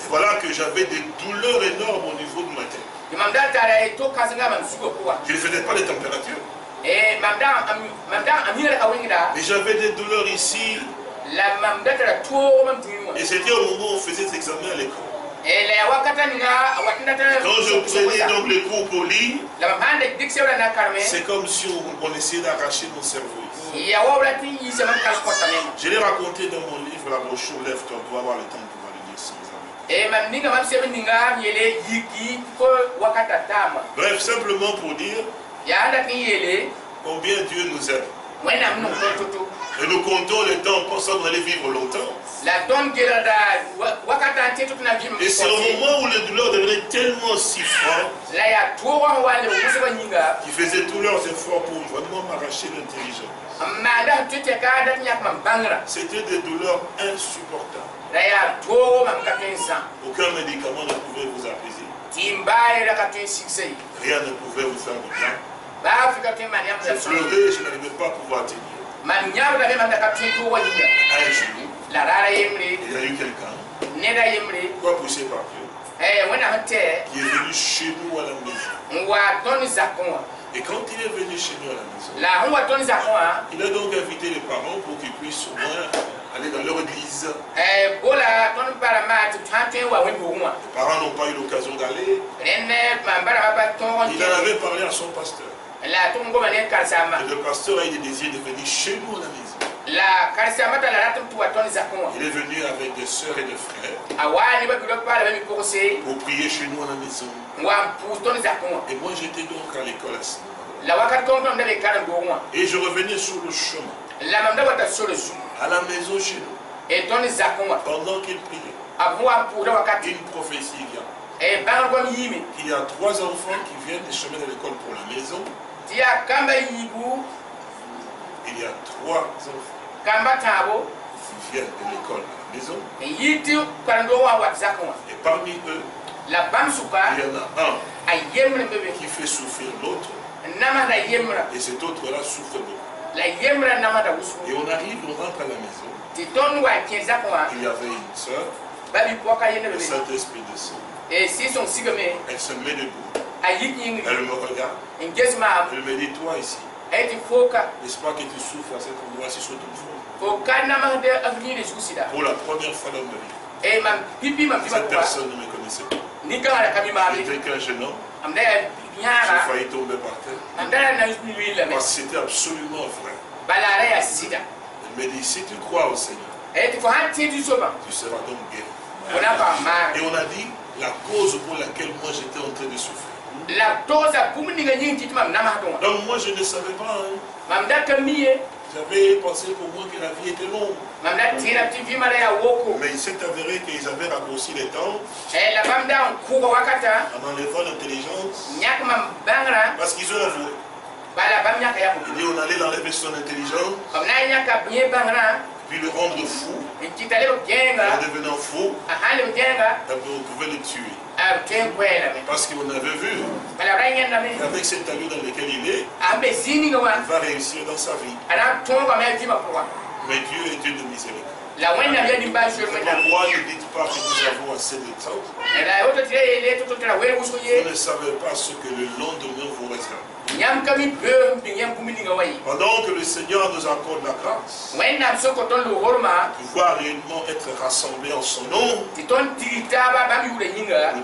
voilà que j'avais des douleurs énormes au niveau de ma tête. Je ne faisais pas les températures. Mais j'avais des douleurs ici. Et c'était au moment où on faisait des examens à l'école. Quand je prenais donc les cours pour lire, c'est comme si on essayait d'arracher mon cerveau ici. Je l'ai raconté dans mon livre, la brochure Lève-toi, pour avoir le temps de pouvoir le lire sans arrêt. Bref, simplement pour dire combien Dieu nous aime. Et nous comptons le temps pensant qu'on allait vivre longtemps. Et c'est au moment où les douleurs devenaient tellement si fortes qu'ils faisaient tous leurs efforts pour vraiment m'arracher l'intelligence. C'était des douleurs insupportables. Aucun médicament ne pouvait vous apaiser. Rien ne pouvait vous faire du bien. Je pleurais, je n'arrivais pas à pouvoir tenir. Un jour, il y a eu quelqu'un, quoi poussé par Dieu, qui est venu chez nous à la maison. Et quand il est venu chez nous à la maison, il a donc invité les parents pour qu'ils puissent au moins aller dans leur église. Les parents n'ont pas eu l'occasion d'aller. Il en avait parlé à son pasteur. Et le pasteur a eu le désir de venir chez nous à la maison. Il est venu avec des sœurs et des frères pour prier chez nous à la maison. Et moi j'étais donc à l'école à ce moment-là. Et je revenais sur le chemin à la maison chez nous. Pendant qu'il priait, une prophétie vient. Il y a 3 enfants qui viennent des chemins de l'école pour la maison. Il y a 3 enfants qui viennent de l'école à la maison. Et parmi eux, il y en a un qui fait souffrir l'autre. Et cet autre-là souffre beaucoup. Et on arrive, on rentre à la maison. Il y avait une soeur, le Saint-Esprit descend. Elle se met debout. Elle me regarde. Elle me dit, toi ici, n'est-ce pas que tu souffres à cet endroit-ci sur ton front? Pour la première fois dans ma vie, cette personne ne me connaissait pas. J'étais qu'un jeune homme. J'ai failli tomber par terre. Parce que c'était absolument vrai. Il m'a dit, si tu crois au Seigneur, tu seras donc guéri. Et on a dit la cause pour laquelle moi j'étais en train de souffrir. Donc moi je ne savais pas. J'avais pensé pour moi que la vie était longue. Mais il s'est avéré qu'ils avaient raccourci les temps en enlevant l'intelligence. Parce qu'ils ont avoué. Il dit on allait l'enlever son intelligence, puis le rendre fou. En devenant fou, on pouvait le tuer. Parce qu'on avait vu, avec cet allure dans lequel il est, il va réussir dans sa vie. Mais Dieu est Dieu de miséricorde. Pourquoi ne dites pas que nous avons assez de temps? Vous ne savez pas ce que le lendemain vous réserve. Pendant que le Seigneur nous accorde la grâce, pouvoir réellement être rassemblés en son nom, nous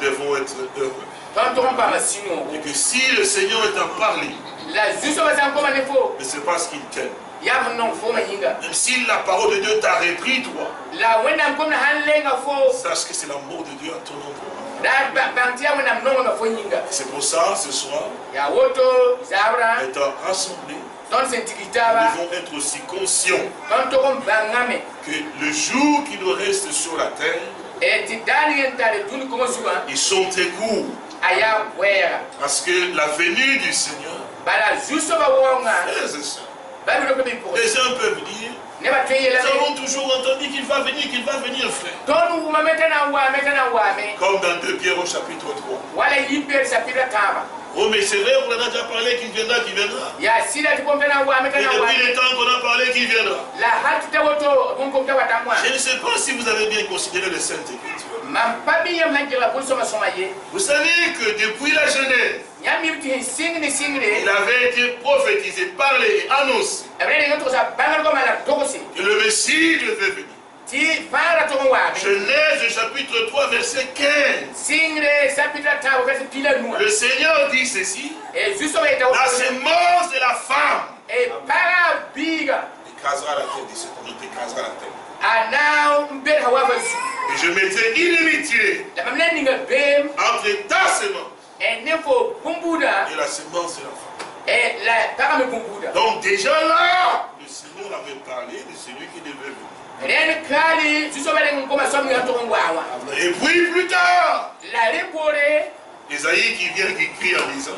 devons être heureux. Et que si le Seigneur est à parler, mais c'est parce qu'il t'aime. Même si la parole de Dieu t'a repris, toi, sache que c'est l'amour de Dieu à ton endroit. C'est pour ça, ce soir, étant rassemblés, nous devons être aussi conscients que le jour qui nous reste sur la terre, ils sont très courts. Parce que la venue du Seigneur, frères et sœurs, les gens peuvent dire, nous avons toujours entendu qu'il va venir, frère. Comme dans 2 Pierre au chapitre 3. Oh, mais c'est vrai, on en a déjà parlé qu'il viendra, Et depuis le temps qu'on a parlé qu'il viendra. Je ne sais pas si vous avez bien considéré le Saint-Écriture. Vous savez que depuis la Genèse, il avait été prophétisé, parlé et annoncé que le Messie devait venir. Genèse chapitre 3 verset 15. Le Seigneur dit ceci: la semence de la femme écrasera la terre, écrasera la terre. Et je mettrai inimitié entre ta semence et la semence de la femme. Donc déjà là, le Seigneur avait parlé de celui qui devait venir. Et puis plus tard, Isaïe qui vient qui crie en disant: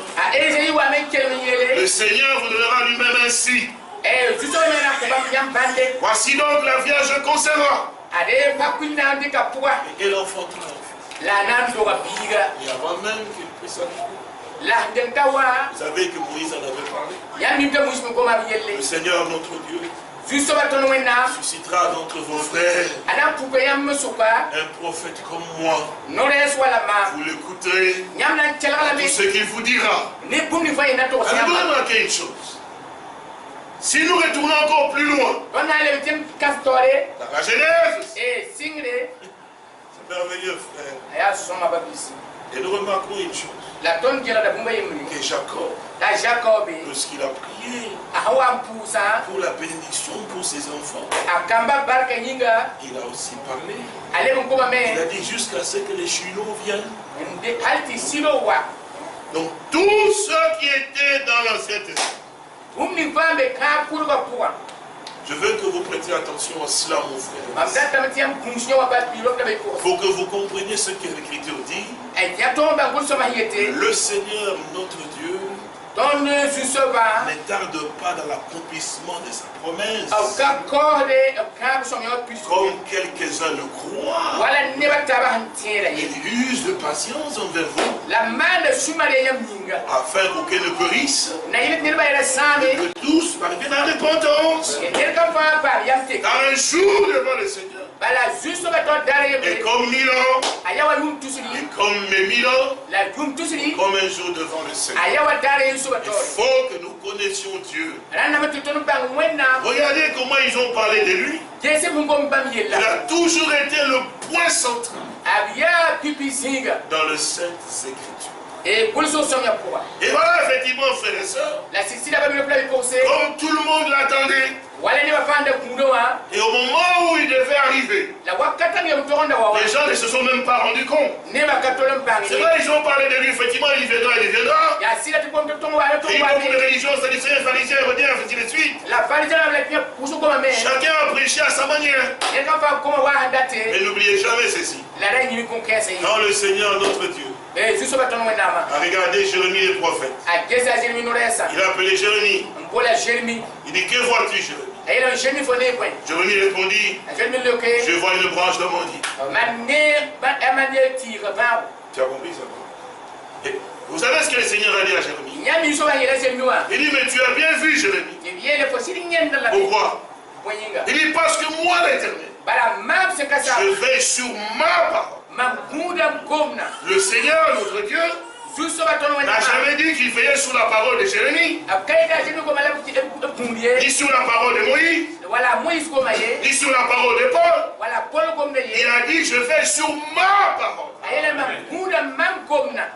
le Seigneur vous donnera lui-même ainsi. Voici donc la Vierge concevra et elle enfantera. Et avant même qu'il puisse accoucher, vous savez que Moïse en avait parlé. Le Seigneur notre Dieu suscitera d'entre vos frères un prophète comme moi. Vous l'écouterez tout ce qu'il vous dira. Alors vous remarquez une chose. Si nous retournons encore plus loin, dans la Genèse, c'est merveilleux, frère. Et nous remarquons une chose. Que Jacob, lorsqu'il a prié pour la bénédiction pour ses enfants, il a aussi parlé. Il a dit jusqu'à ce que les Shiloh viennent. Donc tous ceux qui étaient dans l'Ancien Testament, je veux que vous prêtiez attention à cela, mon frère. Pour que vous compreniez ce que l'Écriture dit. Le Seigneur, notre Dieu, ne tarde pas dans l'accomplissement de sa promesse, comme quelques-uns le croient. Il use de patience envers vous, afin qu'aucun ne périsse, que tous parviennent à la repentance. Car un jour devant le Seigneur, Et comme 1000 ans, et comme mes 1000 ans, comme un jour devant le Seigneur. Il faut que nous connaissions Dieu. Regardez comment ils ont parlé de lui. Il a toujours été le point central dans le Saintes Écritures. Et voilà, effectivement, frères et sœurs, comme tout le monde l'attendait, et au moment où il devait arriver, les gens ne se sont même pas rendus compte. C'est vrai, ils ont parlé de lui, effectivement, il viendra, il viendra. Et il y a beaucoup de religions, sadducéens, pharisiens, hérodiens, ainsi de suite. Chacun a prêché à sa manière. Mais n'oubliez jamais ceci. Quand le Seigneur, notre Dieu, a regardé Jérémie le prophète, il a appelé Jérémie. Il dit, que vois-tu, Jérémie? Jérémie répondit, je vois une branche d'amandine. Tu as compris ça? Et vous savez ce que le Seigneur a dit à Jérémie? Il dit, mais tu as bien vu, Jérémie. Pourquoi? Il dit, parce que moi, l'Éternel, je veille sur ma parole. Le Seigneur, notre Dieu, n'a jamais dit qu'il veillait sur la parole de Jérémie, ni sur la parole de Moïse, ni sur la parole de Paul. Il a dit, je veille sur ma parole.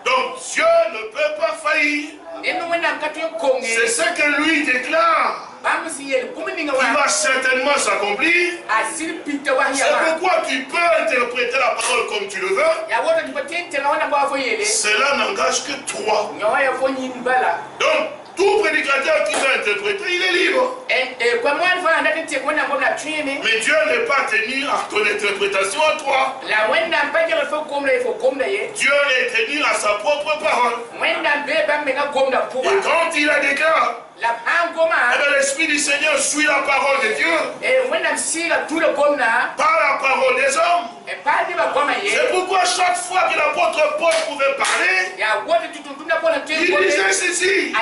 Donc Dieu ne peut pas faillir. C'est ce que lui déclare. Qui va certainement s'accomplir. C'est pourquoi tu peux interpréter la parole comme tu le veux. Cela n'engage que toi. Donc, tout prédicateur qui va interpréter, il est libre. Mais Dieu n'est pas tenu à ton interprétation à toi. Dieu est tenu à sa propre parole. Et quand il la déclare, l'Esprit du Seigneur suit la parole de Dieu. Pas la parole des hommes. C'est pourquoi chaque fois que l'apôtre Paul pouvait parler, il disait ceci.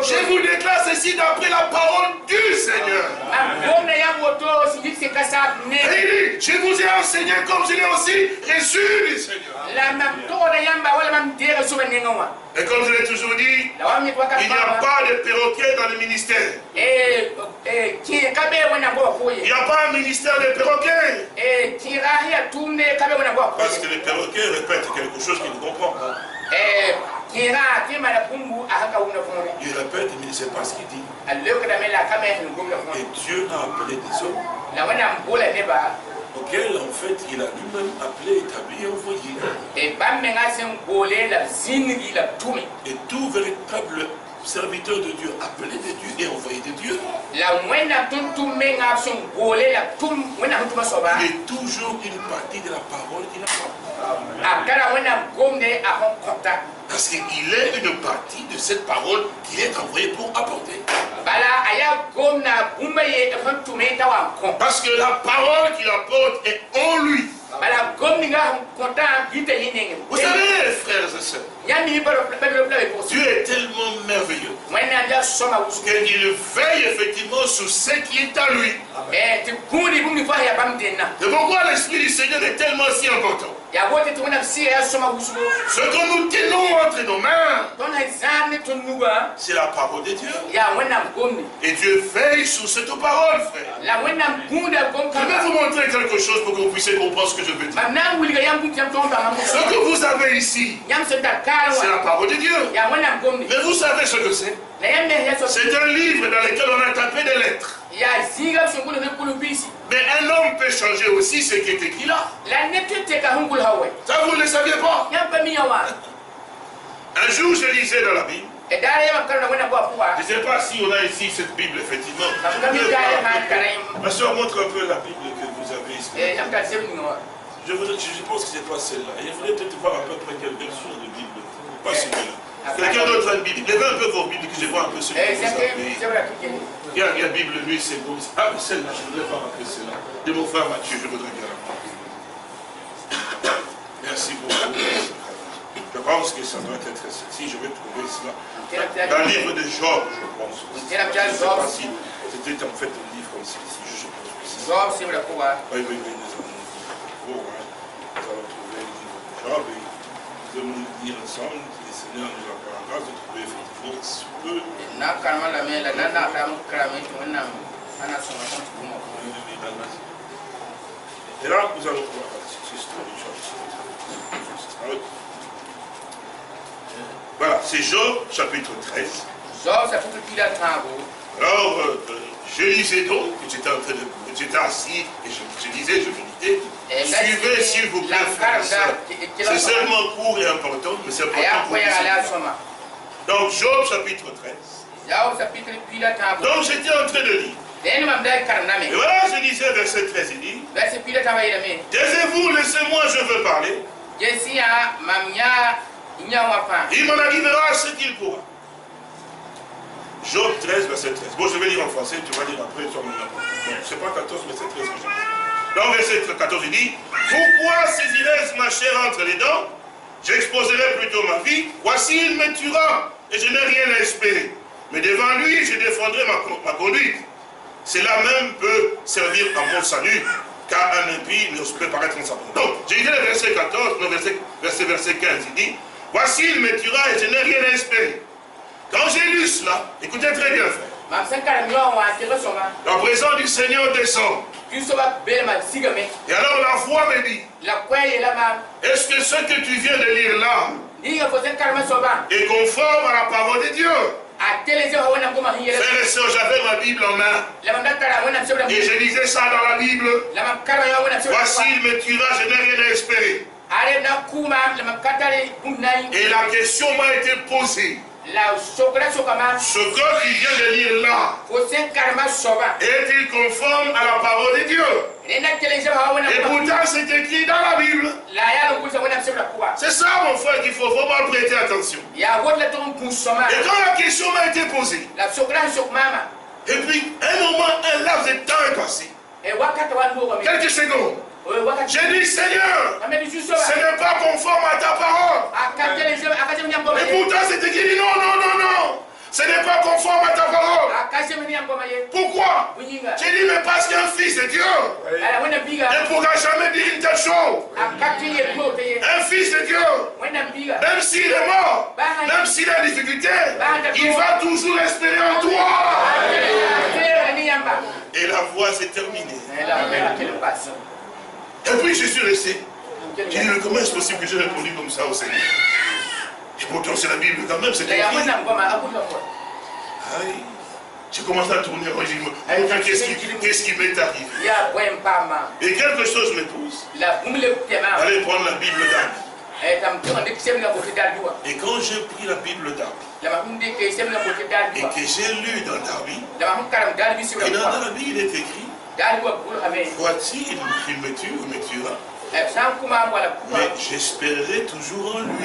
Je vous déclare ceci d'après la parole du Seigneur. Et il dit, je vous ai enseigné comme je l'ai aussi reçu du Seigneur. Et comme je l'ai toujours dit, il n'y a pas de perroquet dans le ministère. Il n'y a pas un ministère de perroquet. Parce que les perroquets répètent quelque chose qu'ils ne comprennent pas. Il répète, mais il ne sait pas ce qu'il dit. Et Dieu a appelé des hommes auquel en fait il a lui-même appelé, établi et envoyé. Et tout véritable serviteur de Dieu, appelé de Dieu et envoyé de Dieu, il est toujours une partie de la parole qu'il apporte. Parce qu'il est une partie de cette parole qu'il est envoyé pour apporter. Parce que la parole qu'il apporte est en lui. Vous savez, frères et sœurs, Dieu est tellement merveilleux qu'il veille effectivement sur ce qui est à lui. C'est pourquoi l'Esprit du Seigneur est tellement si important. Ce que nous tenons entre nos mains, c'est la parole de Dieu. Et Dieu veille sur cette parole, frère. Je vais vous montrer quelque chose pour que vous puissiez comprendre ce que je veux dire. Ce que vous avez ici, c'est la parole de Dieu. Mais vous savez ce que c'est? C'est un livre dans lequel on a tapé des lettres. Mais un homme peut changer aussi ce qui est écrit là. Ça, vous ne le saviez pas? Un jour, je lisais dans la Bible. Je ne sais pas si on a ici cette Bible, effectivement. Ma soeur, montre un peu la Bible que vous avez ici. Je pense que ce n'est pas celle-là. Il faudrait peut-être voir à peu près quelle version de Bible. Pas celui-là. Quelqu'un d'autre a une Bible. Levez un peu vos Bibles, que je vois un peu ce que vous avez. Il y a la Bible, lui, c'est bon. Ah, mais celle-là, je voudrais voir un peu celle-là. De mon frère Mathieu, je voudrais bien la voir. Merci beaucoup. Je pense que ça doit être celle-ci. Je vais trouver cela. Dans le livre de Job, je pense. Je ne sais pas si c'était en fait le livre comme celui-ci. Je suppose que c'est ça. Oui, oui, oui. Oh, ouais. lire ensemble, que le Seigneur nous accorde la grâce de trouver effectivement ce peu. Et là, nous allons pouvoir voilà, c'est Job, chapitre 13. Alors, je lisais donc, j'étais assis et je disais, je méditais. Suivez s'il vous plaît, frères et sœurs. C'est seulement court et important, mais c'est important pour vous. Donc, Job, chapitre 13. Donc, j'étais en train de lire. Et voilà, je lisais verset 13, il dit, taisez-vous, laissez-moi, je veux parler. Il m'en arrivera ce qu'il pourra. Job 13, verset 13. Bon, je vais lire en français, tu vas lire après, toi, c'est pas 14, verset 13 que je dis. Dans verset 14, il dit, pourquoi saisirais-je ma chair entre les dents? J'exposerai plutôt ma vie. Voici, il me tuera, et je n'ai rien à espérer. Mais devant lui, je défendrai ma conduite. Cela même peut servir à mon salut, car un impie n'ose pas paraître en sa bonne. Donc, j'ai dit le verset 14, non, verset 15, il dit, voici, il me tuera et je n'ai rien à espérer. Quand j'ai lu cela, écoutez très bien, frère. La présence du Seigneur descend. Et alors la voix me dit, est-ce que ce que tu viens de lire là est conforme à la parole de Dieu? Frères et sœurs, j'avais ma Bible en main. Et je lisais ça dans la Bible. Voici, il me tuera, je n'ai rien à espérer. Et la question m'a été posée. Ce que tu viens de lire là est-il conforme à la parole de Dieu? Et pourtant c'est écrit dans la Bible. C'est ça mon frère qu'il faut vraiment prêter attention. Et quand la question m'a été posée, et puis un moment, un laps de temps est passé, quelques secondes, j'ai dit Seigneur, ce n'est pas conforme à ta parole. Et pourtant c'est écrit non, non, non, non. Ce n'est pas conforme à ta parole. Pourquoi? J'ai dit mais parce qu'un fils de Dieu ne pourra jamais dire une telle chose. Un fils de Dieu, même s'il est mort, même s'il a des difficultés, il va toujours espérer en toi. Et la voix s'est terminée. Et puis je suis resté. J'ai dit, mais comment est-ce possible que j'ai répondu comme ça au Seigneur? Et pourtant c'est la Bible quand même, c'est écrit. J'ai commencé à tourner, qu'est-ce qui m'est arrivé? Et quelque chose me pousse. Allez prendre la Bible d'Arc. Et quand j'ai pris la Bible d'Arc, et que j'ai lu dans Darby, et dans Darby il est écrit, voici, il me tue ou me tuera. Mais j'espérerai toujours en lui.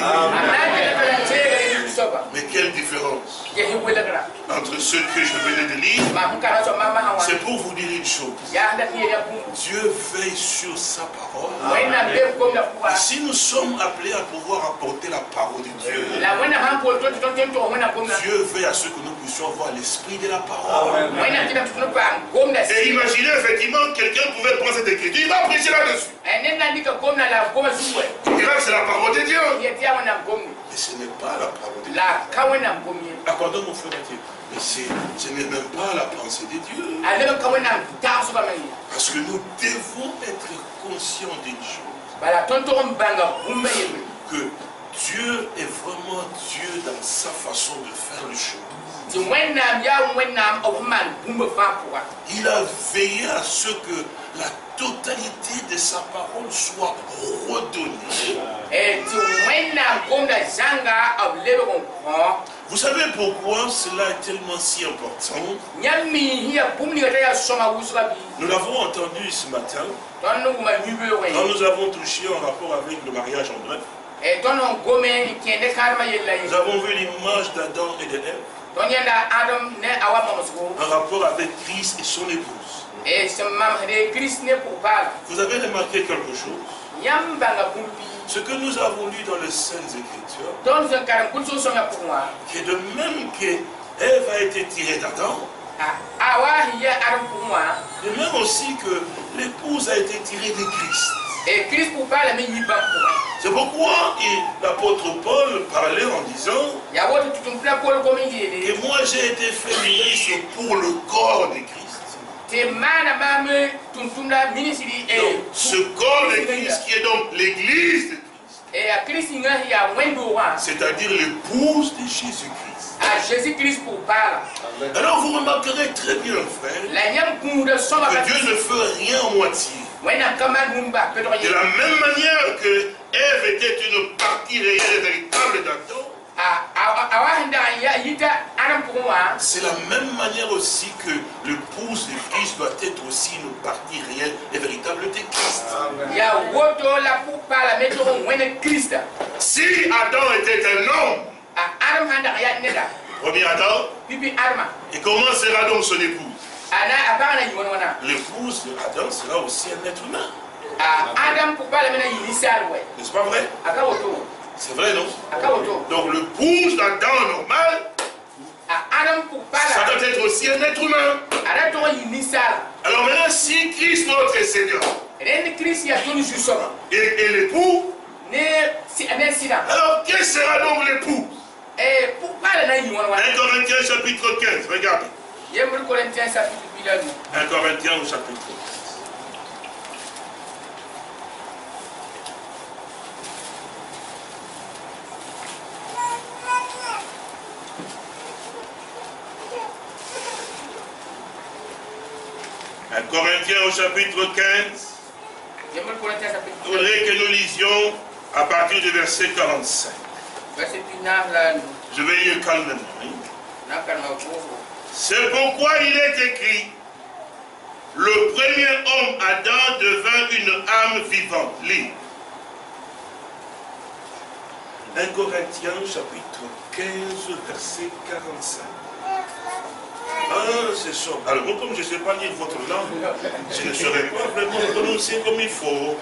Mais quelle différence entre ce que je venais de lire? C'est pour vous dire une chose. Dieu veille sur sa parole. Et si nous sommes appelés à pouvoir apporter la parole de Dieu, Dieu veille à ce que nous puissions avoir l'esprit de la parole. Et imaginez effectivement quelqu'un pouvait prendre cette écriture, il va prêcher là-dessus. Il dira que c'est la parole de Dieu. Mais ce n'est pas la parole de Dieu. Accordons mon frère Mathieu. Mais ce n'est même pas la pensée de Dieu. Parce que nous devons être conscients d'une chose. Que Dieu est vraiment Dieu dans sa façon de faire les choses. Il a veillé à ce que la totalité de sa parole soit redonnée. Vous savez pourquoi cela est tellement si important? Nous l'avons entendu ce matin quand nous avons touché en rapport avec le mariage en bref. Nous avons vu l'image d'Adam et de Ève en rapport avec Christ et son épouse. Vous avez remarqué quelque chose? Ce que nous avons lu dans les Saintes Écritures, que de même que Ève a été tirée d'Adam, de même aussi que l'épouse a été tirée de Christ. C'est pourquoi l'apôtre Paul parlait en disant que moi j'ai été fait ministre pour le corps de Christ. Donc, ce corps de Christ qui est donc l'église de Christ, c'est-à-dire l'épouse de Jésus-Christ. Alors vous remarquerez très bien, frère, que Dieu ne fait rien en moitié. De la même manière que Ève était une partie réelle et véritable d'Adam, c'est la même manière aussi que l'épouse de Christ doit être aussi une partie réelle et véritable de Christ. Si Adam était un homme, premier Adam, et comment sera donc son épouse? L'épouse de Adam sera aussi un être humain. N'est-ce pas vrai? C'est vrai, non? Donc l'épouse d'Adam normal, ça doit être aussi un être humain. Alors maintenant, si Christ notre Seigneur et l'époux, alors quel sera donc l'époux? 1 Corinthiens chapitre 15, regardez. 1 Corinthiens au chapitre 15. Corinthiens au chapitre 15. Je voudrais que nous lisions à partir du verset 45. Je vais lire calmement. C'est pourquoi il est écrit, le premier homme Adam devint une âme vivante. Lis. 1 Corinthiens chapitre 15 verset 45. Ah, c'est ça. Alors, moi, comme je ne sais pas lire votre langue, je ne saurais pas vraiment prononcer comme il faut.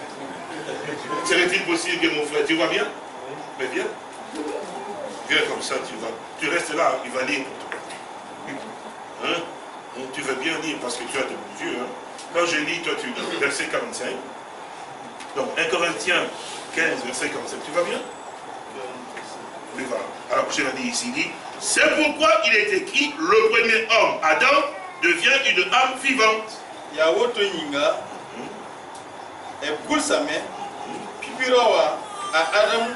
Serait-il possible que mon frère, tu vas bien? Mais viens. Viens comme ça, tu restes là, il va lire pour toi. Hein? Tu veux bien lire parce que tu as de bons yeux. Hein? Quand je lis, toi tu lis. Verset 45. Donc, 1 Corinthiens 15, verset 45. Tu vas bien? Oui, voilà. Alors, je l'ai dit ici, il dit, c'est pourquoi il est écrit, le premier homme, Adam, devient une âme vivante. Yawoto Yinga, et Poulsame, Pipirawa, à Adam,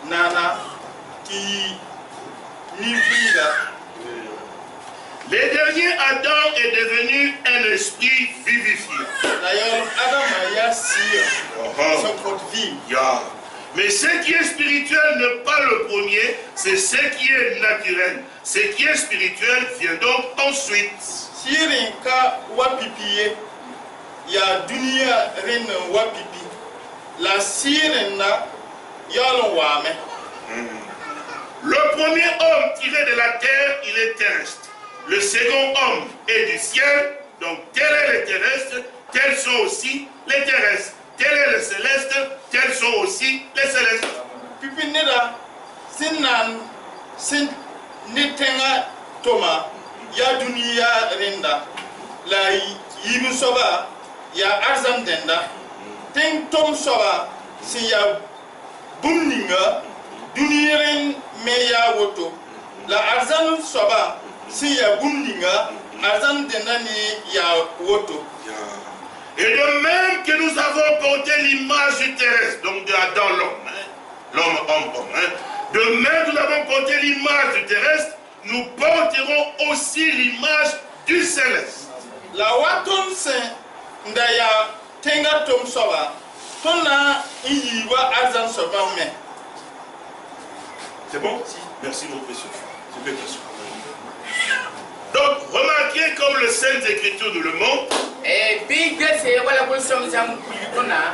Nana, qui Niviga. Le dernier Adam est devenu un esprit vivifié. D'ailleurs, Adam a son côté vie. Mais ce qui est spirituel n'est pas le premier, c'est ce qui est naturel. Ce qui est spirituel vient donc ensuite. Si Rinka wapipi, il y a dunia ren wapipi. La sirena yalon wame. Le premier homme tiré de la terre, il est terrestre. Le second homme est du ciel. Donc tel est le terrestre, tels sont aussi les terrestres. Tel est le céleste, tels sont aussi les célestes. Pipineda, sinan, sin nitenga toma, ya dunia renda, la yimu soba, ya arzan denda, ten tom soba, si ya bumninga, dunia ren me ya woto, la arzan soba, si ya bumninga, arzan denda ni ya woto. Et de même que nous avons porté l'image du terrestre, donc de Adam l'homme, hein, l'homme, homme, hein, de même que nous avons porté l'image du terrestre, nous porterons aussi l'image du céleste. La waton se ndaya tenga tom soba, tona iyiwa azan soba me. C'est bon? Si. Merci mon précieux. C'est bien sûr. Donc, remarquez comme le Saintes Écritures nous le montre.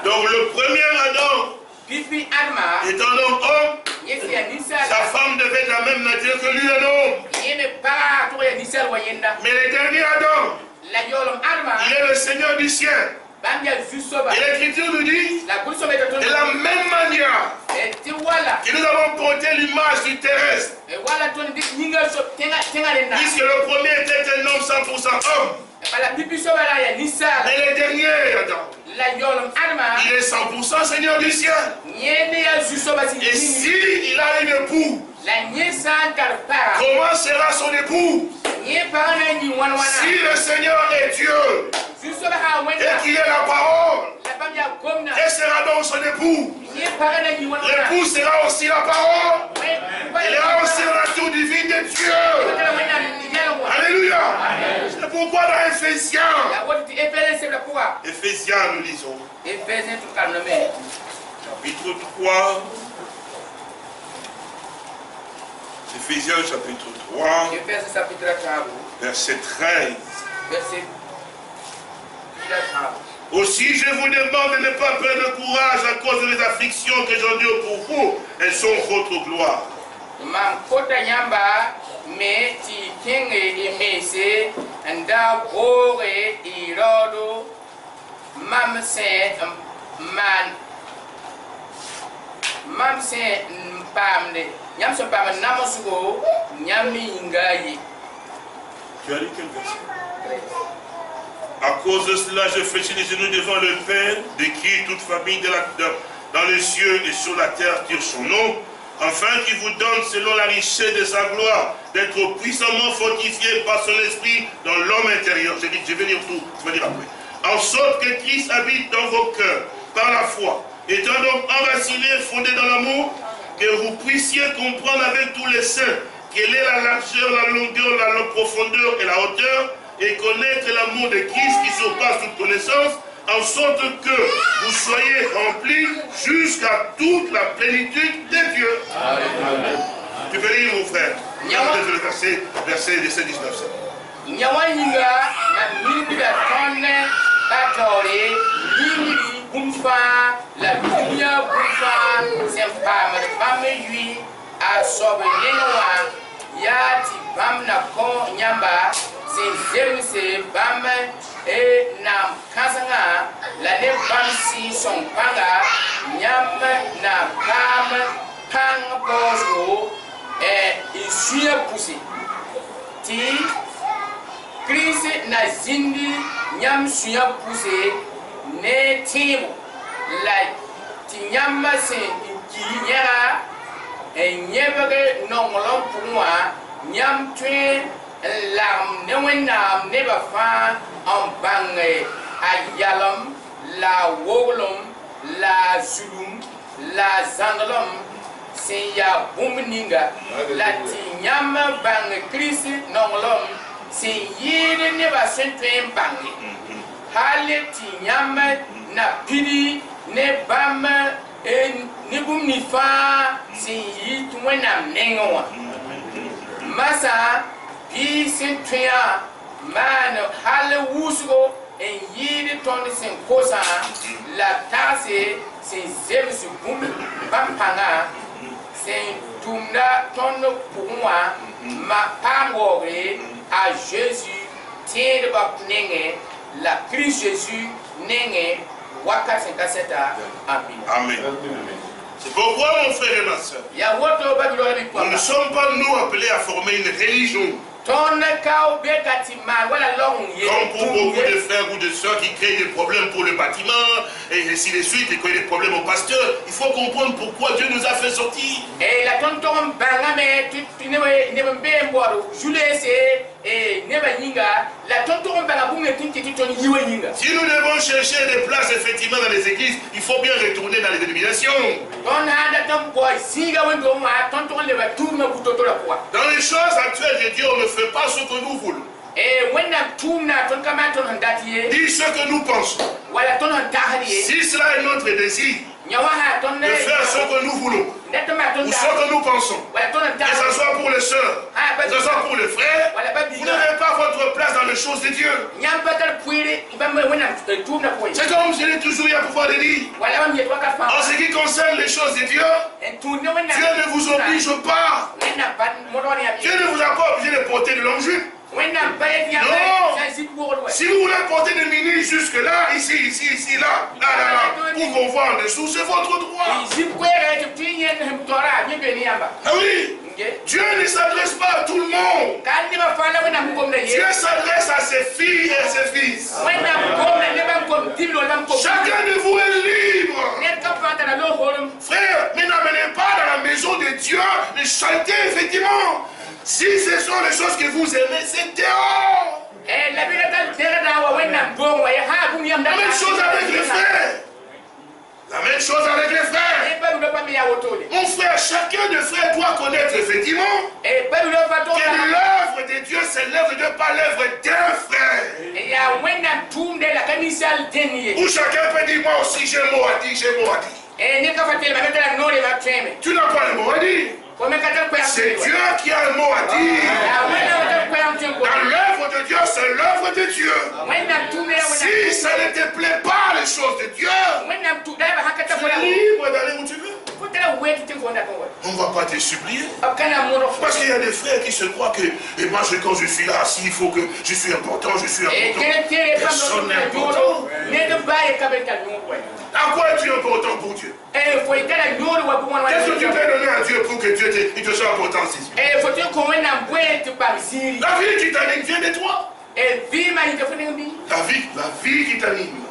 Donc, le premier Adam est un homme, sa femme devait être la même nature que lui, un homme. Mais le dernier Adam, il est le Seigneur du ciel. Et l'Écriture nous dit, de la même manière que nous avons porté l'image du terrestre, puisque le premier était un homme 100% homme, Mais le dernier Adam, il est 100% Seigneur du ciel. Et s'il a une épouse, comment sera son époux? Si le Seigneur est Dieu et qu'il est la parole, quel sera donc son époux? L'époux sera aussi la parole. Il est aussi la nature divine de Dieu. Alléluia. C'est pourquoi dans Éphésiens, nous lisons chapitre 3, Éphésiens chapitre 3, verset 13. Aussi, je vous demande de ne pas perdre courage à cause des afflictions que j'endure pour vous. Elles sont votre gloire. Tu as lu quel verset? À cause de cela, je fléchis les genoux devant le Père, de qui toute famille dans les cieux et sur la terre tire son nom, afin qu'il vous donne, selon la richesse de sa gloire, d'être puissamment fortifié par son esprit dans l'homme intérieur. Je vais lire tout, je vais dire après. En sorte que Christ habite dans vos cœurs, par la foi, étant donc enraciné, fondé dans l'amour, que vous puissiez comprendre avec tous les saints quelle est la largeur, la longueur, la profondeur et la hauteur, et connaître l'amour de Christ qui surpasse toute connaissance, en sorte que vous soyez remplis jusqu'à toute la plénitude de Dieu. Amen. Tu peux lire, mon frère. Le verset 17-19. C'est bam et nam kasanga la ne bam si son panga nyam na bam pang bozo et isuye poussé ti Christ na zindi nyam suya poussé ne timo la ti nyam se ki nyara et nyebege nongolon pour moi nyam tue lam ne wennam ne ba fa en bange ayalam la wolum la zulum la zandalum se ya bumninga la tinyam bange Christ nongolom se yire ne ba sentwen bange hale tinyam na pidi ne bam ne bumni fa se yi tuwenam nengowa masa Isin tuya man hale wusugo en yiri toni sen kosa la tase sen zemsu bum pampanga sen tumna tono pour ma pangore à Jésus tiens de bapnenge la Christ Jésus nenge waka 57 amen. Amen. C'est pourquoi, mon frère et ma soeur, nous ne sommes pas nous appelés à former une religion. Comme pour beaucoup de frères ou de soeurs qui créent des problèmes pour le bâtiment, et ainsi de suite, et qui ont des problèmes au pasteur, il faut comprendre pourquoi Dieu nous a fait sortir. Si nous devons chercher des places effectivement dans les églises, il faut bien retourner dans les dénominations. Dans les choses actuelles de Dieu, on ne fait pas ce que nous voulons. Dis ce que nous pensons. Si cela est notre désir, de faire ce que nous voulons, ou ce que nous pensons, que ce soit pour les sœurs, que ce soit pour les frères, vous n'avez pas votre place dans les choses de Dieu. C'est comme je l'ai toujours eu à pouvoir le dire. En ce qui concerne les choses de Dieu, Dieu ne vous oblige pas. Dieu ne vous a pas obligé de porter de longues jupes. Non. Si vous voulez porter des mini jusque là, ici, là, pour qu'on voit en dessous, c'est votre droit. Ah oui. Dieu ne s'adresse pas à tout le monde. Dieu s'adresse à ses filles et à ses fils. Chacun de vous est libre. Frère, ne n'amenez pas dans la maison de Dieu les saletés, effectivement. Si ce sont les choses que vous aimez, c'est dehors. La même chose avec les frères. La même chose avec les frères. Mon frère, chacun des frères doit connaître effectivement que l'œuvre de Dieu, c'est l'œuvre de Dieu, pas l'œuvre d'un frère. Où chacun peut dire, moi aussi j'ai mot à dire, j'ai mot à dire. Tu n'as pas le mot à dire. C'est Dieu qui a le mot à dire. Dans l'œuvre de Dieu, c'est l'œuvre de Dieu. Si ça ne te plaît pas, les choses de Dieu, tu es libre d'aller où tu veux. On ne va pas te supplier. Parce qu'il y a des frères qui se croient que, et moi quand je suis là, s'il faut que je suis important, je suis important. Personne n'est important. À quoi es-tu important pour Dieu? Qu'est-ce que tu peux donner à Dieu pour que Dieu te soit important à ses yeux? La vie qui t'anime vient de toi. La vie qui t'anime.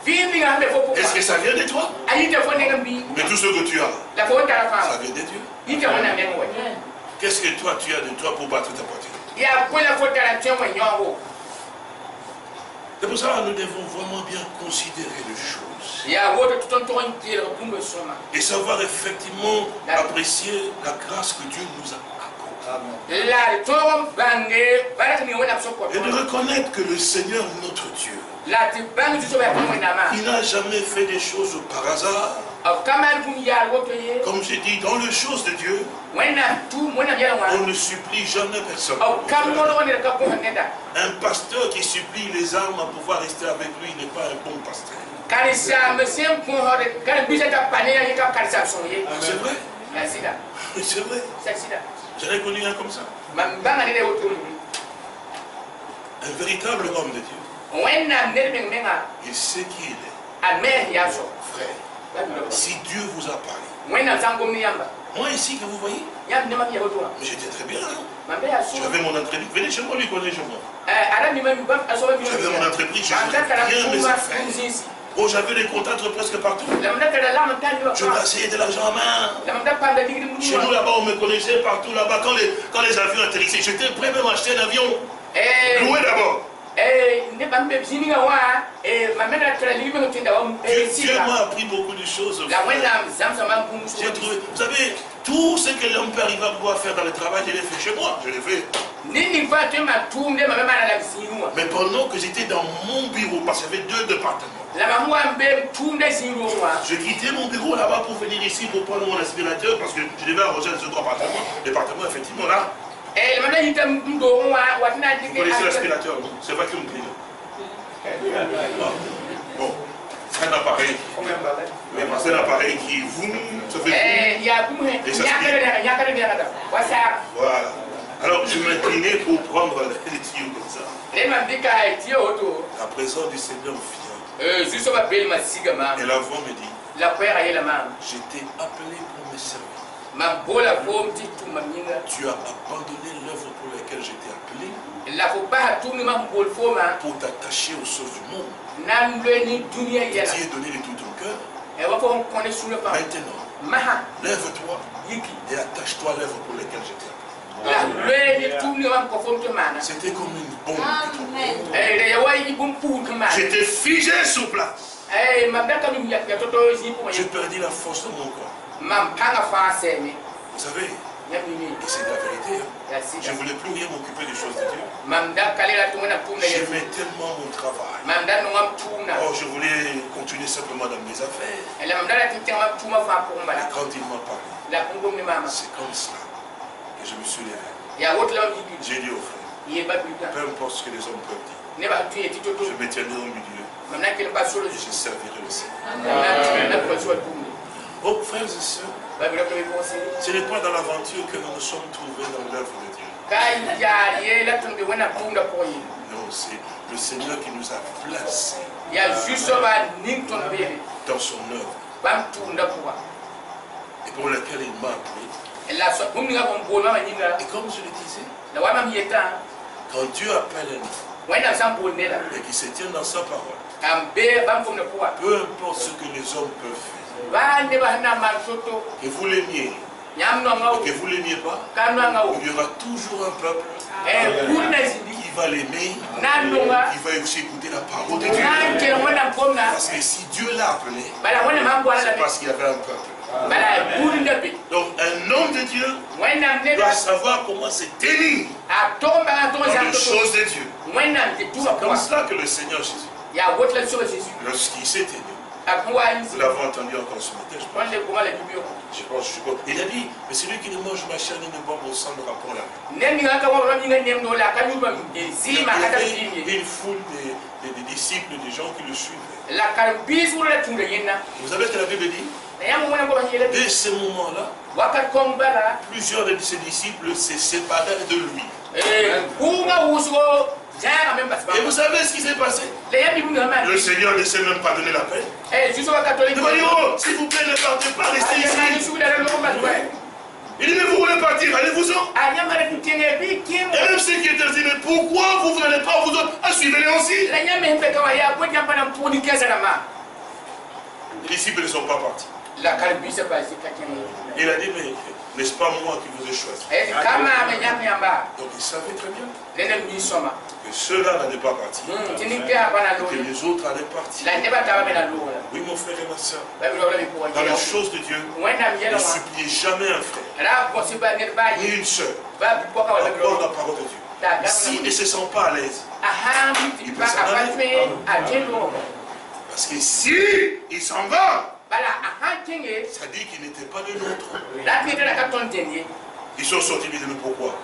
Est-ce que ça vient de toi? Mais tout ce que tu as, ça vient de Dieu. Qu'est-ce que toi tu as de toi pour battre ta partie? C'est pour ça que nous devons vraiment bien considérer les choses. Et savoir effectivement apprécier la grâce que Dieu nous a accordée. Et de reconnaître que le Seigneur notre Dieu, il n'a jamais fait des choses par hasard. Comme j'ai dit, dans les choses de Dieu, on ne supplie jamais personne. Un pasteur qui supplie les âmes à pouvoir rester avec lui n'est pas un bon pasteur. C'est vrai? C'est vrai. J'en ai connu un comme ça. Un véritable homme de Dieu. Il sait qui il est. Frère, si Dieu vous a parlé, moi ici que vous voyez, mais j'étais très bien. J'avais mon entreprise. Venez chez moi, lui connaît chez moi. J'avais mon entreprise, je faisais bien mes affaires. Oh, j'avais des contacts presque partout. Je brassais de l'argent en main. Chez nous là-bas, on me connaissait partout là-bas. Quand les avions atterrissaient, j'étais prêt même à acheter un avion. Loué d'abord. Dieu m'a appris beaucoup de choses. J'ai trouvé, vous savez, tout ce que l'homme peut arriver à pouvoir faire dans le travail, je l'ai fait chez moi. Je l'ai fait. Mais pendant que j'étais dans mon bureau, parce qu'il y avait 2 départements, j'ai quitté mon bureau là-bas pour venir ici pour prendre mon aspirateur parce que je devais arroser le second appartement. Département, effectivement, là. Vous connaissez l'aspirateur, c'est vacuum cleaner. Bon, c'est un appareil. C'est un appareil qui vous. Ça fait boum, et ça spire. Voilà. Alors je m'inclinais pour prendre les tuyaux comme ça. La présence du Seigneur vient. Et la voix me dit, j'étais appelé pour me servir. Tu as abandonné l'œuvre pour laquelle j'étais appelé pour t'attacher aux choses du monde. Tu es donné de tout ton cœur. Maintenant, lève-toi et attache-toi à l'œuvre pour laquelle j'étais appelé. C'était comme une bombe. J'étais figé sur place. J'ai perdu la force de mon corps. Vous savez, et c'est la vérité. Je ne voulais plus rien m'occuper des choses de Dieu. J'aimais tellement mon travail. Oh, je voulais continuer simplement dans mes affaires. Et quand il m'a parlé, c'est comme ça que je me suis levé. J'ai dit aux frères, peu importe ce que les hommes peuvent dire, je me tiendrai au milieu. Je servirai le Seigneur. Oh, frères et sœurs, ce n'est pas dans l'aventure que nous nous sommes trouvés dans l'œuvre de Dieu. Non, c'est le Seigneur qui nous a placés dans son œuvre. Et pour lequel il m'a appelé. Et comme je le disais, quand Dieu appelle un homme et qu'il se tient dans sa parole, peu importe ce que les hommes peuvent faire, que vous l'aimiez, que vous l'aimiez pas, il y aura toujours un peuple qui va l'aimer, qui va aussi écouter la parole de Dieu. Parce que si Dieu l'a appelé, c'est parce qu'il y avait un peuple. Donc un homme de Dieu doit savoir comment se tenir dans les choses de Dieu. C'est comme cela que le Seigneur Jésus, lorsqu'il s'est tenu, nous l'avons entendu encore ce matin, je pense. Il a dit, mais celui qui ne mange ma chair ni ne boit mon sang n'aura pas la vie. Il y avait une foule de disciples, des gens qui le suivaient. Vous savez ce que la Bible dit? Dès ce moment-là, plusieurs de ses disciples se séparèrent de lui. Et vous savez ce qui s'est passé? Le Seigneur ne s'est même pas donné la paix. Il dit, oh, s'il vous plaît, ne partez pas, restez ici. Il dit, mais vous voulez partir, allez-vous-en. Et même ceux qui étaient dit, mais pourquoi vous n'allez pas vous autres? Suivez-les aussi. Les disciples ne sont pas partis. Il a dit, mais n'est-ce pas moi qui vous ai choisi? Donc il savait très bien que ceux-là n'allaient pas partir, et que les autres allaient partir. Oui, mon frère et ma soeur, dans les choses de Dieu, ne suppliez jamais un frère, ni une soeur, apporte la parole de Dieu. S'il ne se sent pas à l'aise, il peut s'en aller. Parce que si il s'en va, ça dit qu'il n'était pas de nôtre. Ils sont sortis, ils disent, mais pourquoi?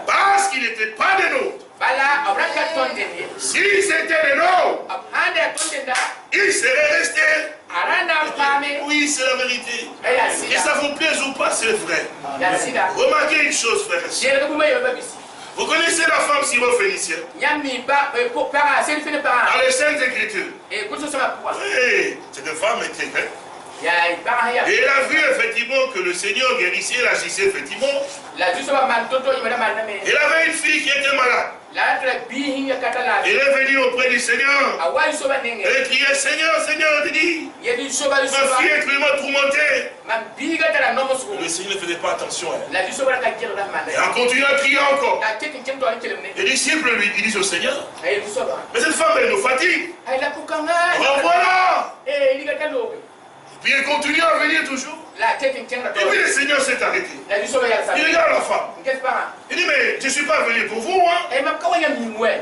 Parce qu'il n'était pas de nôtre. Si c'était de nôtre, il serait resté. Oui, c'est la vérité. Et ça vous plaise ou pas, c'est vrai. Remarquez une chose, frère et soeur. Vous connaissez la femme syro-phénicienne? Dans les Saintes Écritures. Oui, cette femme était vraie. Et elle a vu effectivement que le Seigneur guérissait, elle agissait effectivement. Elle avait une fille qui était malade. Elle est venue auprès du Seigneur. Elle criait, Seigneur, Seigneur, ma fille est vraiment tourmentée. Le Seigneur ne faisait pas attention à elle. Et elle continue à crier encore. Les disciples lui disent au Seigneur, mais cette femme, elle nous fatigue. Voilà. Et puis elle continue à venir toujours. Et puis le Seigneur s'est arrêté. Il regarde la femme. Il dit, mais je ne suis pas venu pour vous. Hein?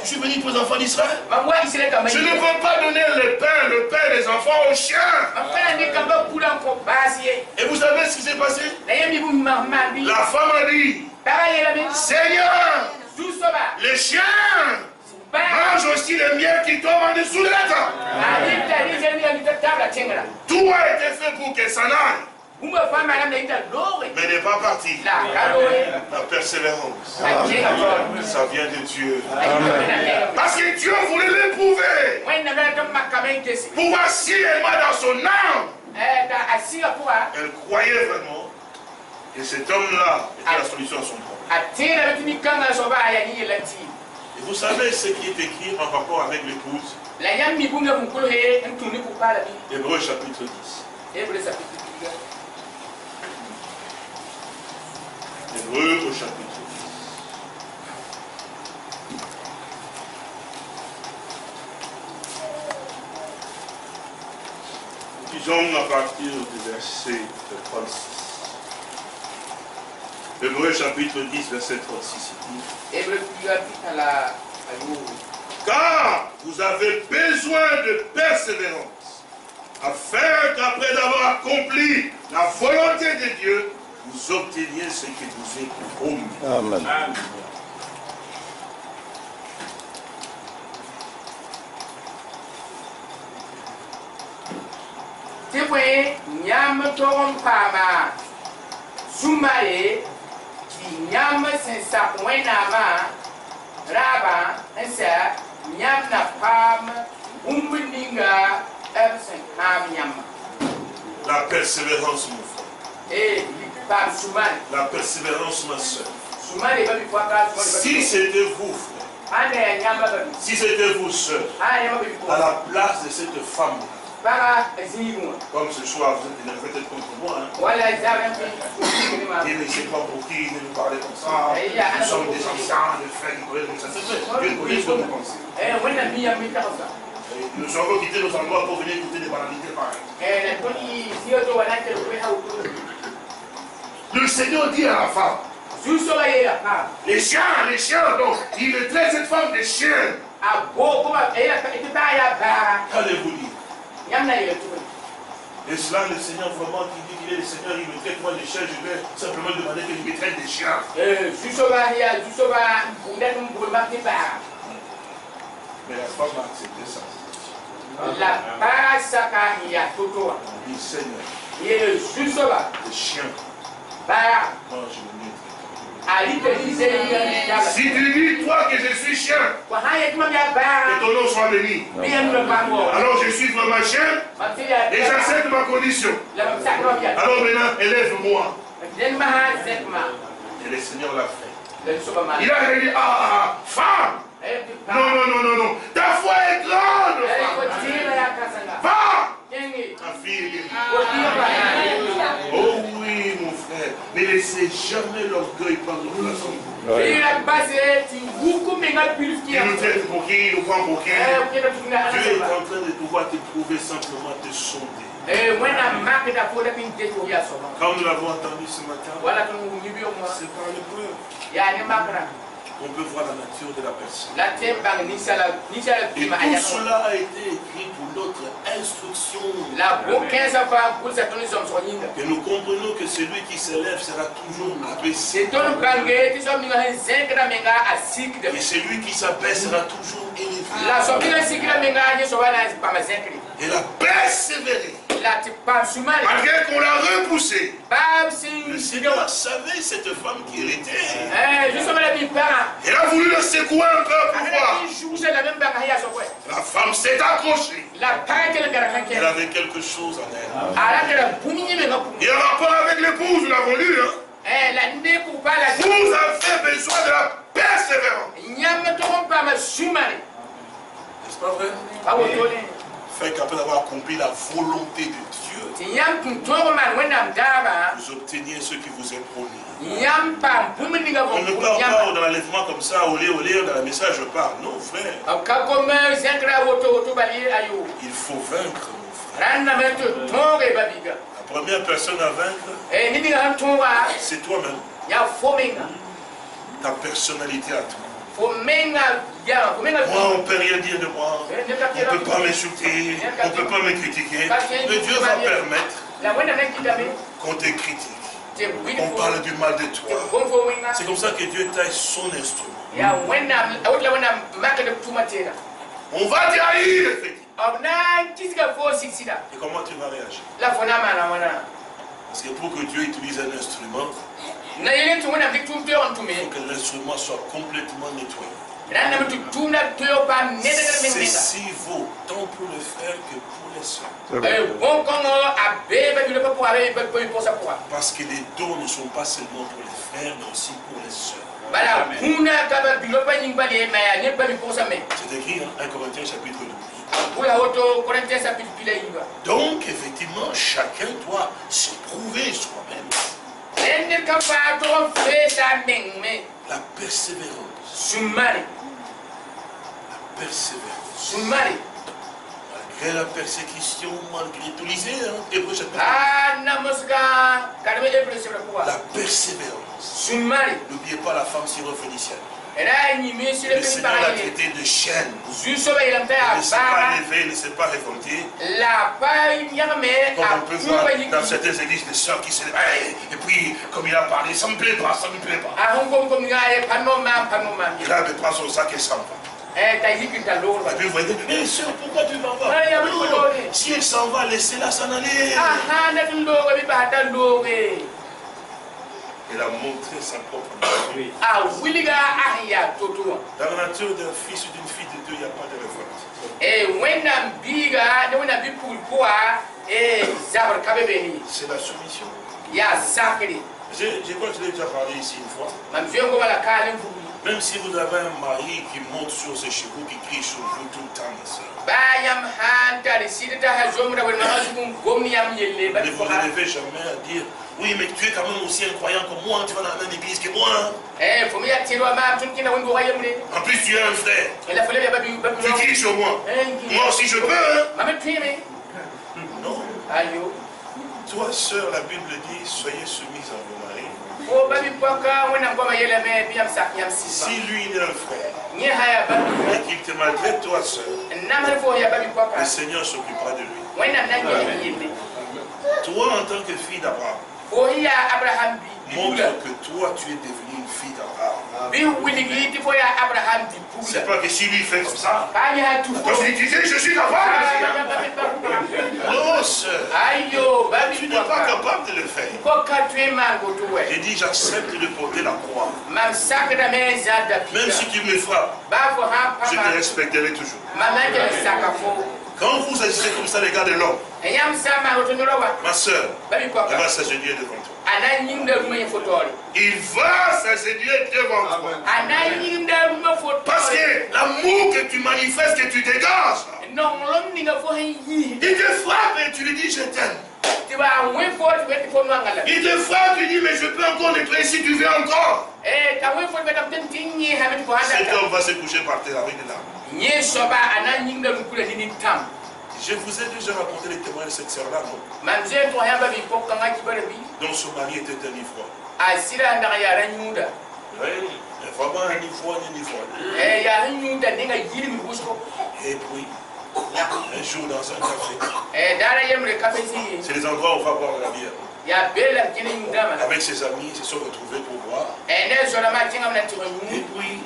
Je suis venu pour les enfants d'Israël. Je ne peux pas donner le pain des enfants aux chiens. Et vous savez ce qui s'est passé? La femme a dit, Seigneur, les chiens mange aussi le miel qui tombe en dessous de la table. Tout a été fait pour qu'elle s'en aille. Mais n'est pas parti. La persévérance, ça vient de Dieu. Parce que Dieu voulait l'éprouver. Pour voir si elle va dans son âme. Elle croyait vraiment que cet homme-là était la solution à son problème. Et vous savez ce qui est écrit en rapport avec l'épouse? Hébreux chapitre 10. Hébreux au chapitre 10. Disons à partir du verset 36. Hébreux chapitre 10, verset 36. Car vous avez besoin de persévérance, afin qu'après avoir accompli la volonté de Dieu, vous obteniez ce qui vous est promis. Amen. Amen. La persévérance, mon frère. La persévérance, ma soeur. Si c'était vous, frère, si c'était vous, sœur, à la place de cette femme, comme ce soir, vous êtes peut-être contre moi, hein. Et ne sait pas pour qui il nous parlait comme ça. Nous sommes des anciens, des frères qui connaissent comme ça. C'est vrai, Dieu connaît ce que vous pensez. Nous avons quitté nos endroits pour venir écouter des banalités pareilles. Le Seigneur dit à la femme, les chiens, donc il traite cette femme des chiens. Alléluia. Et cela, le Seigneur vraiment qui dit qu'il est le Seigneur, il me traite moi des chiens, je vais simplement demander qu'il me traite des chiens. Mais la femme a accepté ça. Il dit Seigneur, les chiens, moi je me mets. Si tu dis toi que je suis chien, que ton nom soit béni. Alors je suis vraiment chien et j'accepte ma condition. Alors maintenant, élève-moi. Et le Seigneur l'a fait. Il a dit, femme. Non. Ta foi est grande, femme. Va. Ta fille est guérie. Oh oui, mon frère. Ne laissez jamais l'orgueil prendre place. Il nous traite pour qui, il nous prend pour qui. Dieu est en train de pouvoir te prouver simplement te sonder. Comme nous l'avons entendu ce matin, c'est par l'épreuve. On peut voir la nature de la personne. Et tout cela a été écrit pour notre instruction. Que nous comprenons que celui qui s'élève sera toujours abaissé. Et celui qui s'abaisse sera toujours élevé. Et la persévérer. Malgré qu'on l'a repoussé. Le Seigneur savait cette femme qui elle était. Elle a voulu le secouer un peu pour voir. La femme s'est accrochée. Elle avait quelque chose en elle. Et en rapport avec l'épouse, nous l'avons lu. Hein? Vous avez besoin de la persévérance. N'est-ce pas vrai? Fait qu'après avoir accompli la volonté de Dieu, vous obteniez ce qui vous est promis. On ne parle pas dans l'enlèvement comme ça, olé, dans le message je parle. Non, frère. Il faut vaincre, mon frère. La première personne à vaincre, c'est toi-même. Ta personnalité à toi. Moi, on ne peut rien dire de moi. On ne peut pas m'insulter. On ne peut pas me critiquer. Mais Dieu va permettre qu'on te critique. On parle du mal de toi. C'est comme ça que Dieu taille son instrument. On va te haïr, effectivement. Et comment tu vas réagir? Parce que pour que Dieu utilise un instrument, il faut que l'instrument soit complètement nettoyé. Ceci vaut tant pour le frère que pour les sœurs. Parce que les dons ne sont pas seulement pour les frères, mais aussi pour les sœurs. C'est écrit dans 1 Corinthiens chapitre 12. Donc, effectivement, chacun doit se prouver soi-même. La persévérance. La persévérance. Malgré la persécution, malgré tout, lisez, Hébreux chapitre 12. La persévérance. N'oubliez pas la femme syrophénicienne. Le Seigneur l'a traité de chienne. Il ne s'est pas élevé, il ne s'est pas révolté. Comme on peut voir dans certaines églises des sœurs qui se lèvent. Et puis, comme il a parlé, ça ne me plaît pas, ça ne me plaît pas. Il a prend son sac et s'en va. Et puis vous voyez, mais sœur, pourquoi tu m'en vas? Non, si elle s'en va, laissez-la s'en aller. Elle a montré sa propre nature. Dans la nature d'un fils ou d'une fille de Dieu, il n'y a pas de révolte. C'est la soumission. Je crois que je l'ai déjà parlé ici une fois. Même si vous avez un mari qui monte sur ses chevaux, qui crie sur vous tout le temps, ma soeur. Ne vous élevez jamais à dire, oui, mais tu es quand même aussi incroyant que moi, tu vas dans la même église que moi. En plus, tu es un frère. Tu cries sur moi. Moi aussi, je peux. Hein? Non. Toi, sœur, la Bible dit, soyez soumise à vos maris. Si lui, il est un frère, et qu'il te maltraite, toi, sœur, le Seigneur s'occupera de lui. Toi, en tant que fille d'Abraham, montre que toi, tu es devenue une fille d'Abraham. C'est pas que si lui fait comme ça, quand tu disais, je suis d'Abraham. Non, sœur, tu n'es pas capable de le faire. J'ai dit, j'accepte de porter la croix. Même si tu me frappes, je te respecterai toujours. Quand vous agissez comme ça, les gars de l'homme, ma soeur, elle va s'agenouiller devant toi. Il va s'agenouiller devant toi. Parce que l'amour que tu manifestes, que tu dégages, il te frappe et tu lui dis je t'aime. Il te frappe, tu dis mais je peux encore nettoyer si tu veux encore. Cet homme va se coucher par terre avec des larmes. Je vous ai déjà raconté les témoins de cette sœur-là, non? Donc son mari était un ivrogne. Oui, vraiment un ivrogne, Et puis, un jour dans un café, c'est les endroits où on va boire la bière. Avec ses amis, ils se sont retrouvés pour boire. Et puis,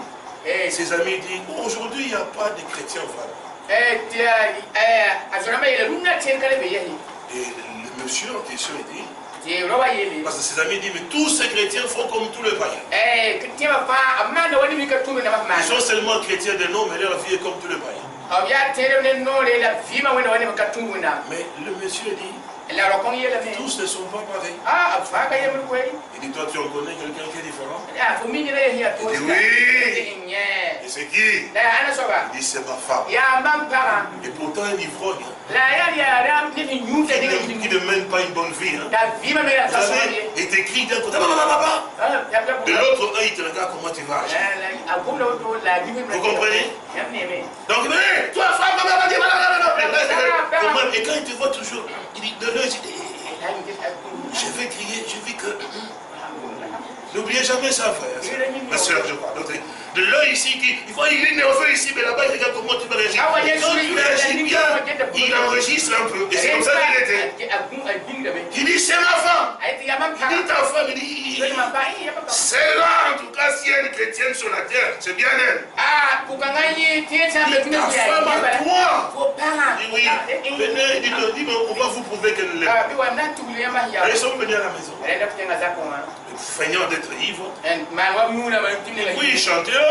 ses amis disent, aujourd'hui il n'y a pas de chrétiens voilà. Et le monsieur en question dit, parce que ses amis disent, mais tous ces chrétiens font comme tous les païens. Ils sont seulement chrétiens de nom, mais leur vie est comme tous les païens. Mais le monsieur dit, tous ne sont pas pareils. Il dit, toi tu en connais quelqu'un qui est différent? Il dit, oui. Et c'est qui? Il dit, c'est ma femme. Et pourtant un ivrogne qui ne mène pas une bonne vie. Vous savez, il t'écrit d'un côté, de l'autre, il te regarde comment tu vas agir. Vous comprenez? Donc, toi femme, et quand il te voit toujours, il dit, de l'œil, je vais crier, je vis que... N'oubliez jamais ça, frère. Ma soeur, je crois. De l'œil ici, il faut il est au feu ici, mais là-bas, il regarde comment tu vas réagir. Quand tu réagis bien, il enregistre un peu. Et c'est comme ça qu'il était. Il dit, c'est ma femme. Il dit, ta femme, il dit, c'est là, en tout cas, si elle est chrétienne sur la terre, c'est bien elle. Il dit, ta femme à toi. Il dit, oui, venez, dis-moi, on va vous prouver qu'elle l'aime. Ils sont venus à la maison. Feignant d'être ivre. Oui, ils chantaient.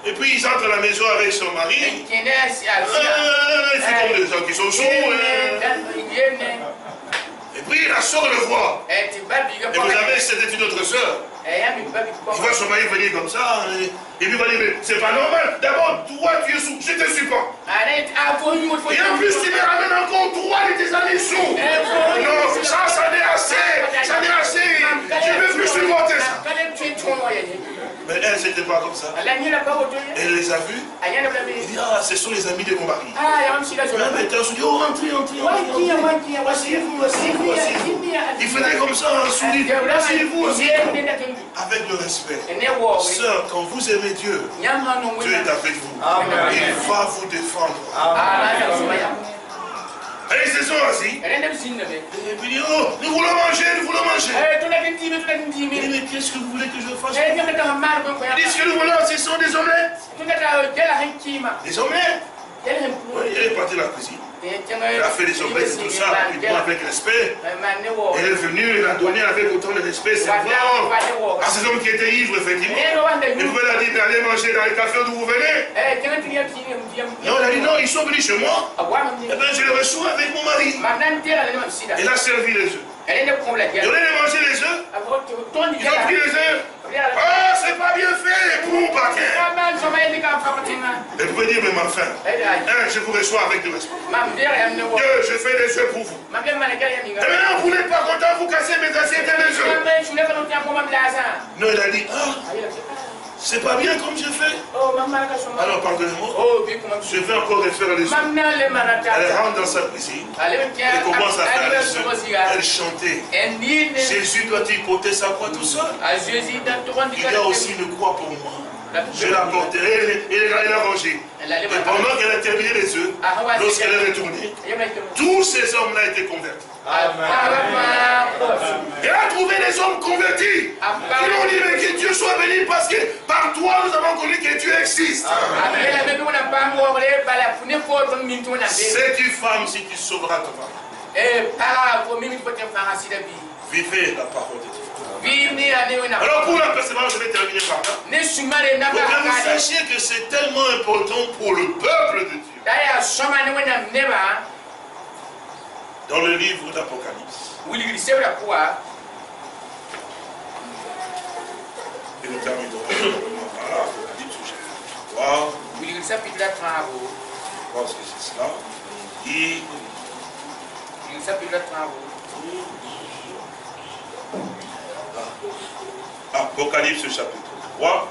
Et puis ils entrent à la maison avec son mari. Ils font comme des gens qui sont sourds. Et puis la soeur le voit. Et vous savez, c'était une autre soeur. Il voit son mari venir comme ça. Et puis il va dire, mais c'est pas normal. D'abord, toi tu es sourd, je te supporte. Et en plus, tu me ramènes encore toi et tes amis sourds. Non, ça n'est assez. Ça n'est assez. Je ne veux plus supporter ça. Mais elle, c'était pas comme ça. Elle les a vus. Elle dit, ah, ce sont les amis de mon mari. Mais elle se dit, oh, entrez. Asseyez-vous. Il faisait comme ça, un sourire. Asseyez-vous. Avec le respect. Sœur, quand vous aimez Dieu, Dieu est avec vous. Il va vous défendre. Et ils se sont assis. Et puis dit, oh, nous voulons manger. Il dit, mais qu'est-ce que vous voulez que je fasse? Il dit, ce que nous voulons, ce sont des omelettes. Des omelettes? Oui, elle est partie à la cuisine. Elle a fait les oblates et tout ça, avec respect. Elle est venue, elle a donné avec autant de respect. C'est bon. À ces hommes qui étaient ivres, effectivement. Ils pouvaient leur dire d'aller manger dans les cafés d'où vous venez. Non, elle a dit non, ils sont venus chez moi. Eh bien, je les reçois avec mon mari. Elle a servi les œufs. Ils ont mangé les œufs. Ils ont pris les œufs. Ah, c'est pas bien fait pour mon paquet. Elle pouvait dire, mais ma femme, je vous reçois avec du respect. Dieu, je fais des œufs pour vous. Et maintenant, vous n'êtes pas content, vous cassez mes assiettes et mes œufs. Non, elle a dit, ah, c'est pas bien comme je fais. Alors, pardonnez-moi. Je vais encore refaire les œufs. Elle rentre dans sa cuisine. Elle commence à faire les œufs. Elle chantait. Jésus doit-il porter sa croix tout seul? Il y a aussi une croix pour moi. Je l'ai apporté, elle a mangé. Et pendant qu'elle a terminé les œufs, lorsqu'elle est retournée, tous ces hommes-là étaient convertis. Elle a trouvé des hommes convertis. Ils ont dit, mais que Dieu soit béni parce que par toi nous avons connu que Dieu existe. C'est une femme si tu sauveras ta femme. Vivez la parole de Dieu. Alors pour la persévérance, je vais terminer par là. Pour que vous sachiez que c'est tellement important pour le peuple de Dieu. Dans le livre d'Apocalypse. Et nous terminerons par là. Apocalypse chapitre 3. Je pense que c'est cela. Et Apocalypse chapitre 3.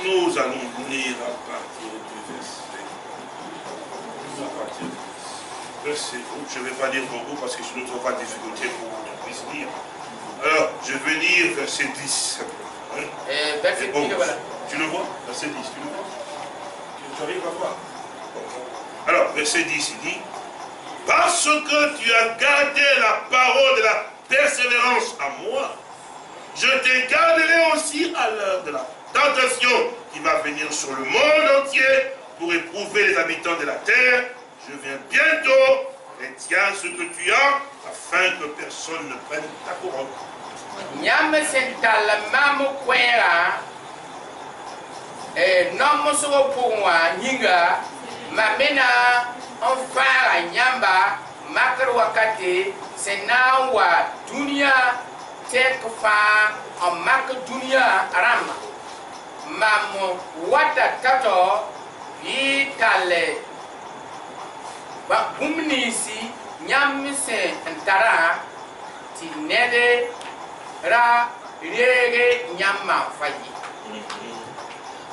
Nous allons lire à partir du verset. Je ne vais pas lire beaucoup parce que je ne trouve pas de difficulté pour qu'on puisse lire. Alors, je vais lire verset 10. Bon, tu le vois? Verset 10, tu le vois? Tu arrives à voir? Alors, verset 10, il dit, parce que tu as gardé la parole de la persévérance à moi, je te garderai aussi à l'heure de la tentation qui va venir sur le monde entier pour éprouver les habitants de la terre. Je viens bientôt, et tiens ce que tu as, afin que personne ne prenne ta couronne.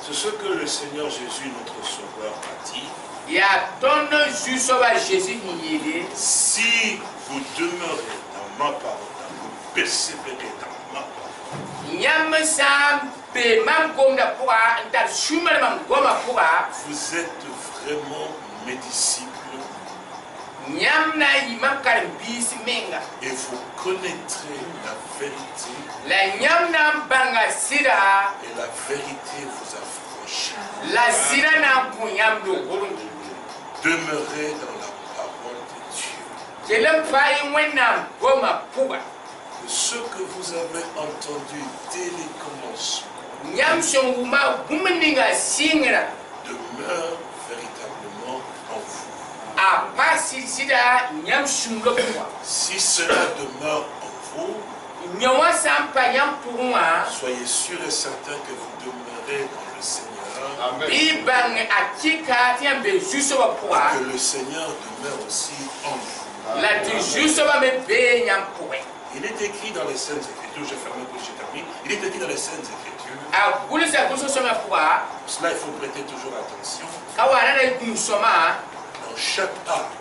C'est ce que le Seigneur Jésus, notre Sauveur, a dit. Si vous demeurez dans ma parole, vous persévérez dans ma parole, vous êtes vraiment mes disciples. Et vous connaîtrez la vérité. Et la vérité vous affranchira. Demeurez dans la parole de Dieu. Que ce que vous avez entendu dès les commencements demeure véritablement en vous. Si cela demeure en vous, soyez sûr et certain que vous demeurez dans le Seigneur. Amen. Et que le Seigneur demeure aussi en vous. Il est écrit dans les Saintes Écritures, je ferme pour je termine. Il est écrit dans les Saintes Écritures. Pour cela, il faut prêter toujours attention. Dans chaque âge,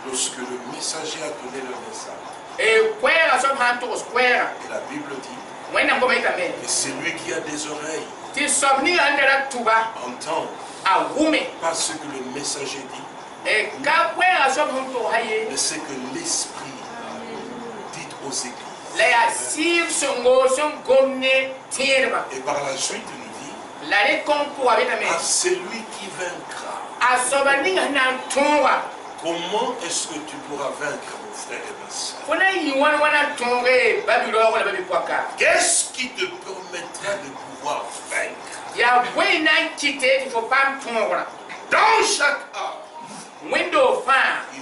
lorsque le messager a donné le message, et la Bible dit, et celui qui a des oreilles entend pas ce que le messager dit, mais ce que l'Esprit dit aux églises. Et par la suite, il nous dit, à celui qui vaincra, Comment est-ce que tu pourras vaincre mon frère et ma soeur? Qu'est-ce qui te permettra de pouvoir vaincre? Dans chaque art, il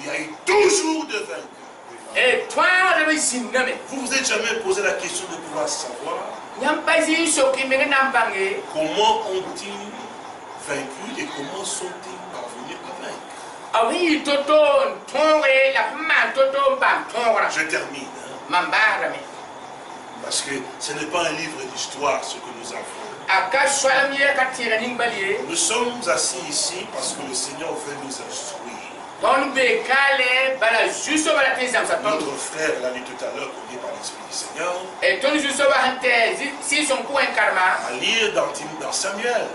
y a eu toujours de vainqueurs. Vous vous êtes jamais posé la question de pouvoir savoir comment ont-ils vaincu et comment sont-ils parvenus à vaincre? Je termine. Parce que ce n'est pas un livre d'histoire ce que nous avons. Nous sommes assis ici parce que le Seigneur veut nous instruire. Notre frère l'a dit tout à l'heure, conduit par l'Esprit du Seigneur, à lire dans Samuel.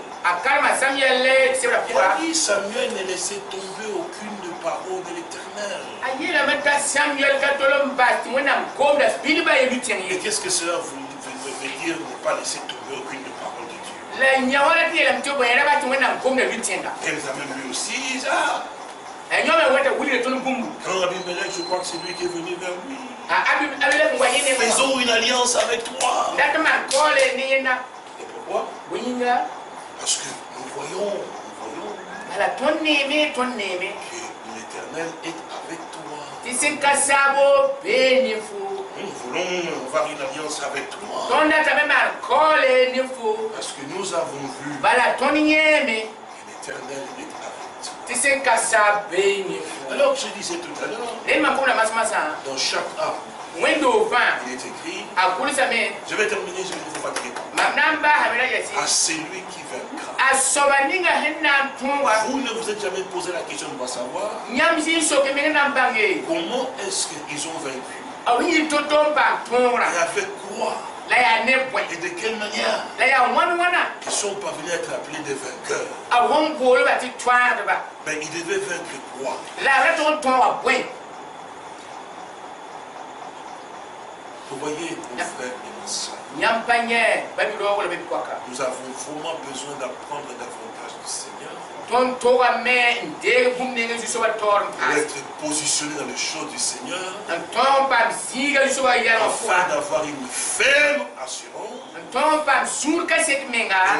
Samuel n'a laissé tomber aucune parole de l'Éternel. Et qu'est-ce que cela veut dire ne pas laisser tomber aucune parole de Dieu? Elle nous a même lu aussi ça. Quand Abimelech, je crois que c'est lui qui est venu vers lui. Faisons une alliance avec toi. Et pourquoi? Parce que nous voyons que l'Éternel est avec toi. Nous voulons avoir une alliance avec toi. Parce que nous avons vu que l'Éternel est avec toi. Alors je disais tout à l'heure, dans chaque arbre, il est écrit, je vais terminer, je ne vous fatiguer pas, à celui qui vaincra. Vous ne vous êtes jamais posé la question de savoir comment est-ce qu'ils ont vaincu et avec quoi et de quelle manière ils sont parvenus à être appelés des vainqueurs. Ben, ils devaient vaincre quoi? Vous voyez, mon frère et ma soeur, nous avons vraiment besoin d'apprendre davantage du Seigneur pour être positionné dans les choses du Seigneur afin d'avoir une ferme assurance et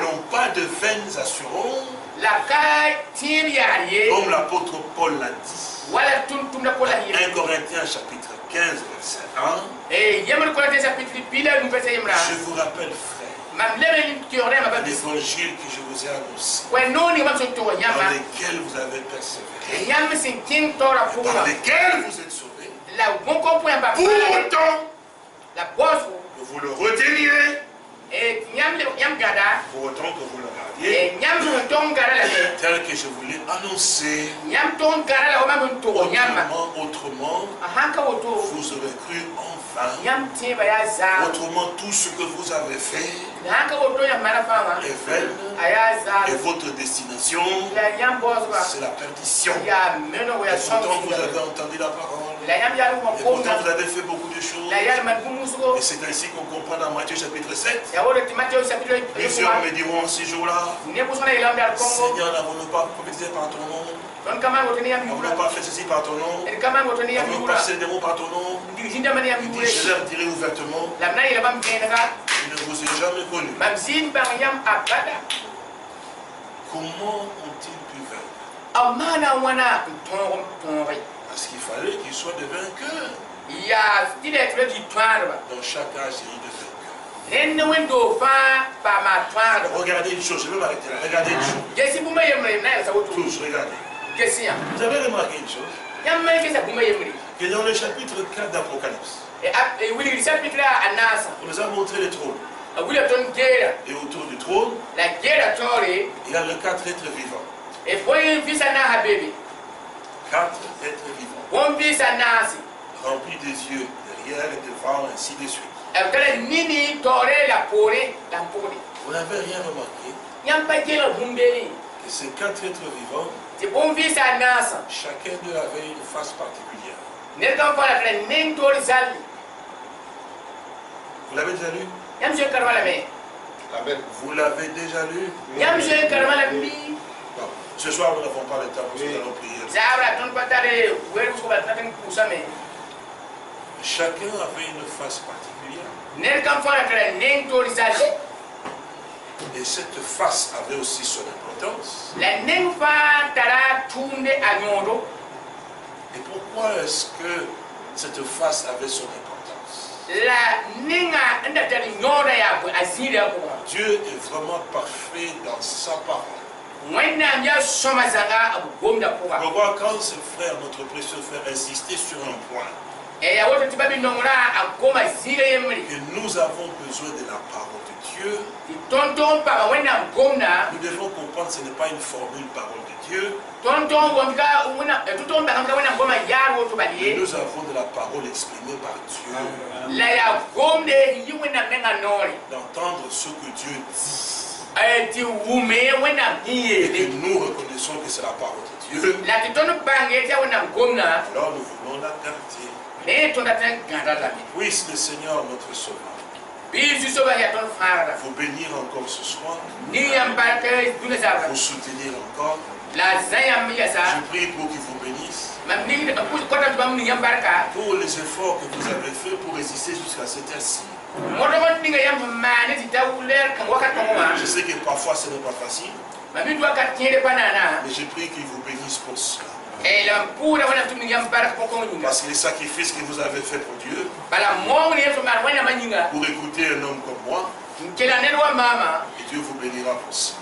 non pas de vaines assurances comme l'apôtre Paul l'a dit. 1 Corinthiens chapitre 15 verset 1. Je vous rappelle, frère, l'évangile que je vous ai annoncé, dans lequel vous avez persévéré, dans lequel vous êtes sauvés, pour autant que vous le reteniez, pour autant que vous le gardiez, tel que je vous l'ai annoncé. Autrement, vous aurez cru en vain. Autrement, tout ce que vous avez fait est vain. Et votre destination, c'est la perdition. Et pourtant, vous avez entendu la parole. Et pourtant, vous avez fait beaucoup de choses. Et c'est ainsi qu'on comprend dans Matthieu chapitre 7. Plusieurs me diront ces jours-là, Seigneur, n'avons-nous pas prophétisé par ton nom? N'avons-nous pas fait ceci par ton nom? N'avons-nous pas fait des mots par ton nom? Je leur dirai ouvertement, je ne vous ai jamais connu. Comment ont-ils pu vaincre? Parce qu'il fallait qu'ils soient des vainqueurs. Dans chaque âge, il y a eu des vainqueurs. Regardez une chose, je vais m'arrêter là. Regardez une chose. Tous, regardez. Vous avez remarqué une chose? Que dans le chapitre 4 d'Apocalypse, on nous a montré le trône. Et autour du trône, il y a les 4 êtres vivants. 4 êtres vivants. Remplis des yeux derrière et devant, ainsi de suite. Vous n'avez rien remarqué que ces 4 êtres vivants, chacun d'eux avait une face particulière. Vous l'avez déjà lu? Vous l'avez déjà lu? Ce soir, nous n'avons pas le temps, nous allons prier. Chacun avait une face particulière. Et cette face avait aussi son importance. Et pourquoi est-ce que cette face avait son importance? Dieu est vraiment parfait dans sa parole. Pourquoi quand ce frère, notre précieux frère, insistait sur un point, que nous avons besoin de la parole de Dieu, nous devons comprendre que ce n'est pas une formule parole de Dieu. Mais nous avons de la parole exprimée par Dieu. D'entendre ce que Dieu dit. Et que nous reconnaissons que c'est la parole de Dieu. Alors nous voulons la garder. Puisse le Seigneur, notre Sauveur, vous bénir encore ce soir, vous soutenir encore. Je prie pour qu'il vous bénisse, pour les efforts que vous avez faits pour résister jusqu'à cette heure-ci. Je sais que parfois ce n'est pas facile, mais je prie qu'il vous bénisse pour cela. Parce que les sacrifices que vous avez faits pour Dieu, pour écouter un homme comme moi, et Dieu vous bénira pour ça.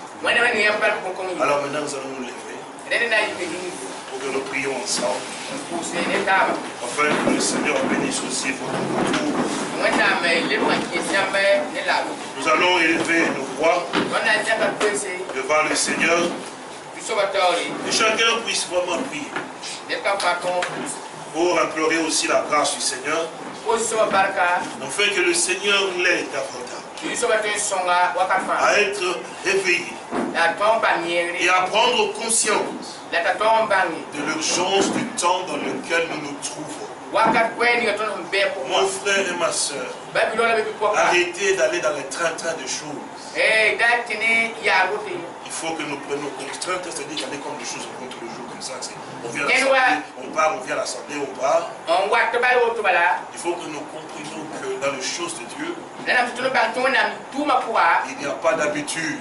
Alors maintenant nous allons nous lever pour que nous prions ensemble, afin que le Seigneur bénisse aussi votre retour. Nous allons élever nos voix devant le Seigneur. Que chacun puisse vraiment prier pour implorer aussi la grâce du Seigneur, afin que le Seigneur l'aide davantage à être réveillé et à prendre conscience de l'urgence du temps dans lequel nous nous trouvons. Mon frère et ma soeur, arrêtez d'aller dans les train-train de choses. Il faut que nous prenions contrainte, c'est-à-dire d'aller comme des choses contre le jour comme ça. On vient à l'assemblée, on part, on vient à l'assemblée, on part. Il faut que nous comprenions que dans les choses de Dieu, il n'y a pas d'habitude.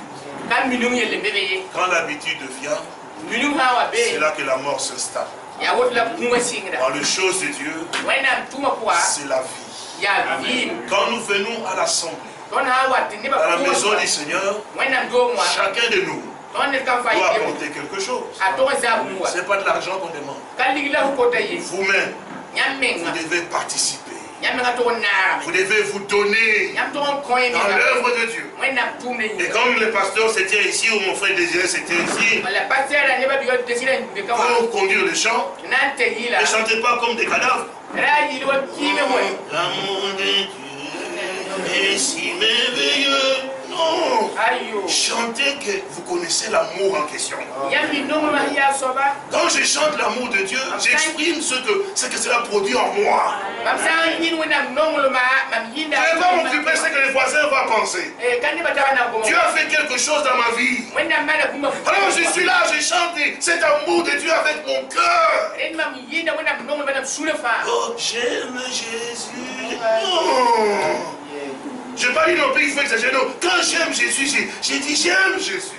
Quand l'habitude vient, c'est là que la mort s'installe. Dans les choses de Dieu, c'est la vie. Quand nous venons à l'assemblée, dans la maison du Seigneur, chacun de nous doit apporter quelque chose. Ce n'est pas de l'argent qu'on demande. Vous-même, vous devez participer. Vous devez vous donner dans l'œuvre de Dieu. Et comme le pasteur se tient ici, ou mon frère Désiré se tient ici, pour conduire le chant, ne chantez pas comme des cadavres. L'amour de Dieu est si merveilleux. Non, chantez que vous connaissez l'amour en question. Quand je chante l'amour de Dieu, j'exprime ce que cela produit en moi. Je ne vais pas m'occuper de ce que les voisins vont penser. Dieu a fait quelque chose dans ma vie. Alors je suis là, je chante cet amour de Dieu avec mon cœur. Oh, j'aime Jésus. Oh. Je n'ai pas dit non plus qu'il faut exagérer. Non. Quand j'aime Jésus, j'ai dit j'aime Jésus.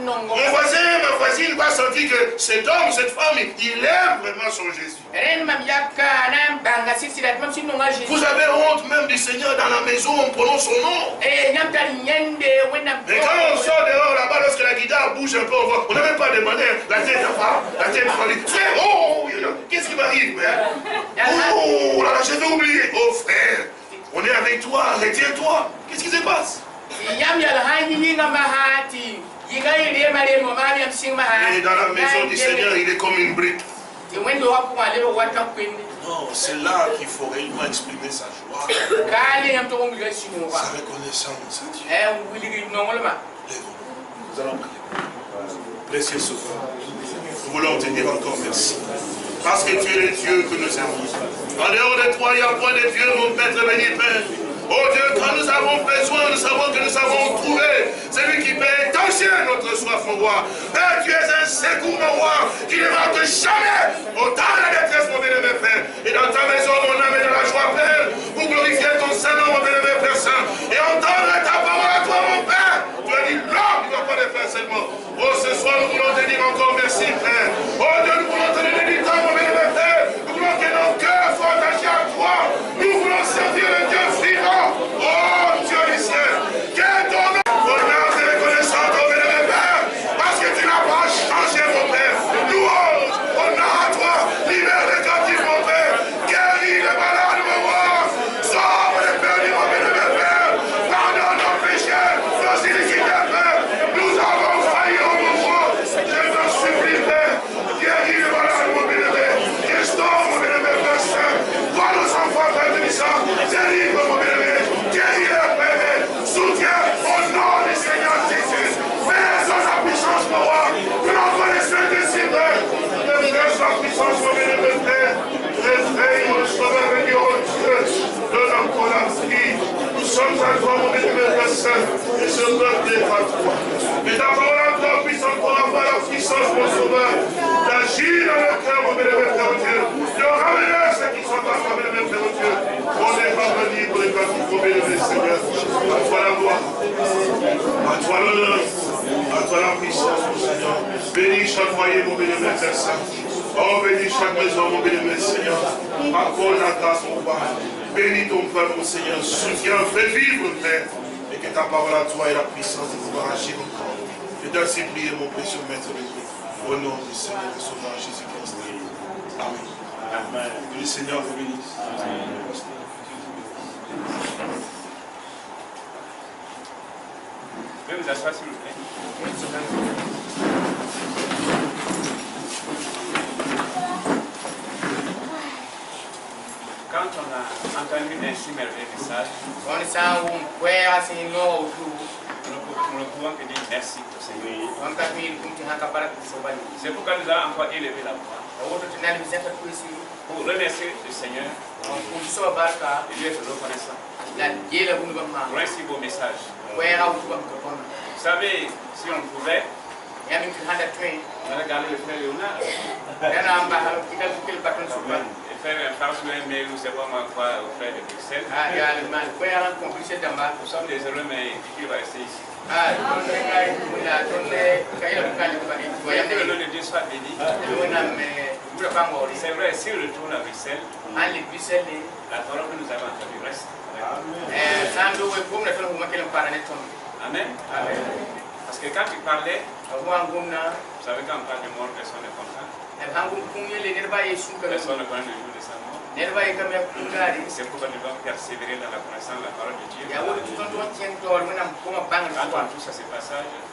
Mon voisin, ma voisine va sentir que cet homme, cette femme, il aime vraiment son Jésus. Vous avez honte même du Seigneur dans la maison, on prononce son nom. Et quand on sort dehors là-bas, lorsque la guitare bouge un peu, on n'a même pas demandé la tête d'enfant, la tête d'enfant. Oh, qu'est-ce qui m'arrive, père? Oh, là, je vais oublier. Oh, frère, on est avec toi, retiens-toi. Qu'est-ce qui se passe? Et dans la maison du Seigneur, il est comme une brique. Non, c'est là qu'il faut réellement exprimer sa joie, sa reconnaissance à Dieu. Nous allons prier. Précieux Sauveur, nous voulons te dire encore merci. Parce que tu es le Dieu que nous aimons. En dehors de toi, il n'y a point de Dieu, mon Père béni, Père. Oh Dieu, quand nous avons besoin, nous savons que nous avons trouvé celui qui peut étancher notre soif, mon roi. Et tu es un secours, mon roi, qui ne manque jamais au temps de la détresse, mon bien-aimé Père. Et dans ta maison, mon âme est dans la joie pleine, pour glorifier ton Saint-Nom, mon bien-aimé Père Saint, et entendre ta parole à toi, mon Père. Tu as dit l'homme ne doit pas le faire seulement. Oh, ce soir, nous voulons te dire encore merci, Père. Oh Dieu, nous voulons te donner du temps, mon bien-aimé Père. Nous voulons que nos cœurs soient attachés à toi. Nous voulons servir le Dieu vivant. Oh Dieu du ciel, que ton nom, honneur et reconnaissance, mon bien-aimé Père, parce que tu n'as pas changé, mon Père. Louange, honneur à toi, libère les captifs, mon Père, guéris les malades, mon roi, sauve les perdus, mon bien-aimé Père, pardonne nos péchés, nos iniquités, Père. Nous avons failli au bon roi, je t'en supplie, Père, guéris les malades, mon bien-aimé, restaure, mon bien-aimé Père Saint, vois nos enfants, Père Bénissant, délivre, mon bien-aimé, guéris les Père, soutiens au nom du Seigneur Jésus, fais sa puissance, mon roi, que l'on connaisse le Seigneur, fais sa puissance, mon bien-aimé Père, réveille mon sauveur et Dieu, donne encore la vie, nous sommes à toi, mon bien-aimé Père Saint, et ce peuple est à toi, et ta parole à toi puisse encore avoir la puissance, mon sauveur, d'agir dans le cœur, mon bien-aimé Père Dieu, de ramener ceux qui sont à toi, mon bien-aimé Père Dieu, on est pas libre et quand il faut bénir, Seigneur, à toi la gloire, à toi l'honneur, à toi la puissance, mon Seigneur. Bénis chaque foyer, mon bien-aimé Père Saint. Oh, bénis chaque maison, mon bien-aimé Seigneur. Accorde la grâce, mon Père. Bénis ton peuple, mon Seigneur. Soutiens, fais vivre, Père. Et que ta parole à toi ait la puissance de pouvoir agir encore. Je t'ai prié, mon précieux Maître de Dieu. Au nom du Seigneur et Sauveur Jésus-Christ. Amen. Amen. Que le Seigneur vous bénisse. Amen. Je vais vous asseoir, s'il vous plaît. Quand on a entendu un si merveilleux message, nous ne pouvons que dire merci au Seigneur. C'est pourquoi nous avons encore élevé la voix pour remercier le Seigneur et lui être reconnaissant pour un si beau message. Vous savez, si on pouvait, on a regardé le frère Léonard et faire un par sur un mail ou c'est pas moi quoi au frère de Bruxelles. Nous sommes des heureux, mais qui va rester ici. Voyez que le nom de Dieu soit béni. C'est vrai, si on retourne à Bruxelles, la parole que nous avons entendue reste. Amen. Amen. Parce que quand tu parlais, vous savez quand on parle de mort, personne ne comprend. Personne ne connaît le jour de sa mort. C'est pourquoi nous devons persévérer dans la connaissance de la parole de Dieu. Quand on touche à ces passages, les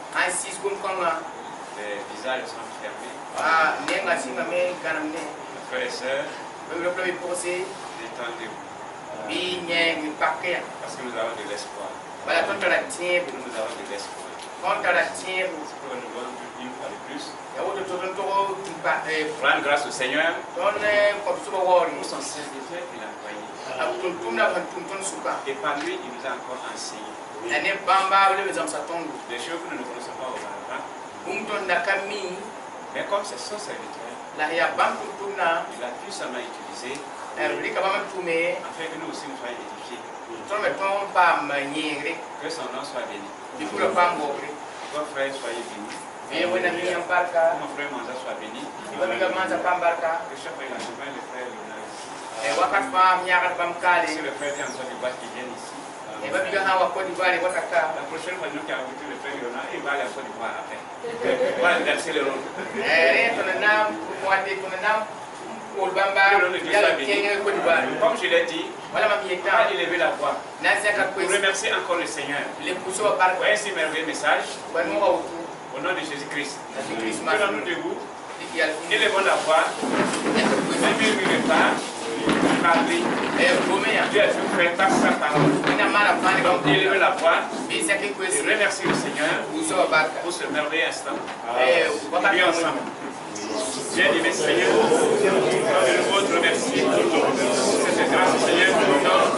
visages sont fermés. Frères et sœurs, détendez-vous. Parce que nous avons de l'espoir. Nous avons de l'espoir. C'est pourquoi nous devons une fois de plus rendre grâce au Seigneur pour son serviteur qu'il a envoyé. Et par lui, il nous a encore enseigné des choses que nous ne connaissons pas auparavant. Mais comme c'est son serviteur, il a puissamment utilisé afin que nous aussi nous soyons édifiés. Que son nom soit béni. Vos frères soyez bénis. Que mon frère Manza soit béni. Que chaque fois il a besoin le frère Léonard. Si le frère vient en Côte d'Ivoire qui vient ici. La prochaine fois nous qui avons invité le frère Léonard, il va aller en Côte d'Ivoire après. Il va inverser le rôle. Comme je l'ai dit, on va élever la voix pour remercier encore le Seigneur pour un si merveilleux message au nom de Jésus-Christ. Tenons-nous debout, élevons la voix, ne murmurez pas, parlez. Dieu a tout fait par sa parole. Donc élevez la voix et remerciez le Seigneur pour ce merveilleux instant. Prions ensemble. Bien-aimé Seigneur, je vous remercie pour cette grâce, Seigneur, pour nous donne.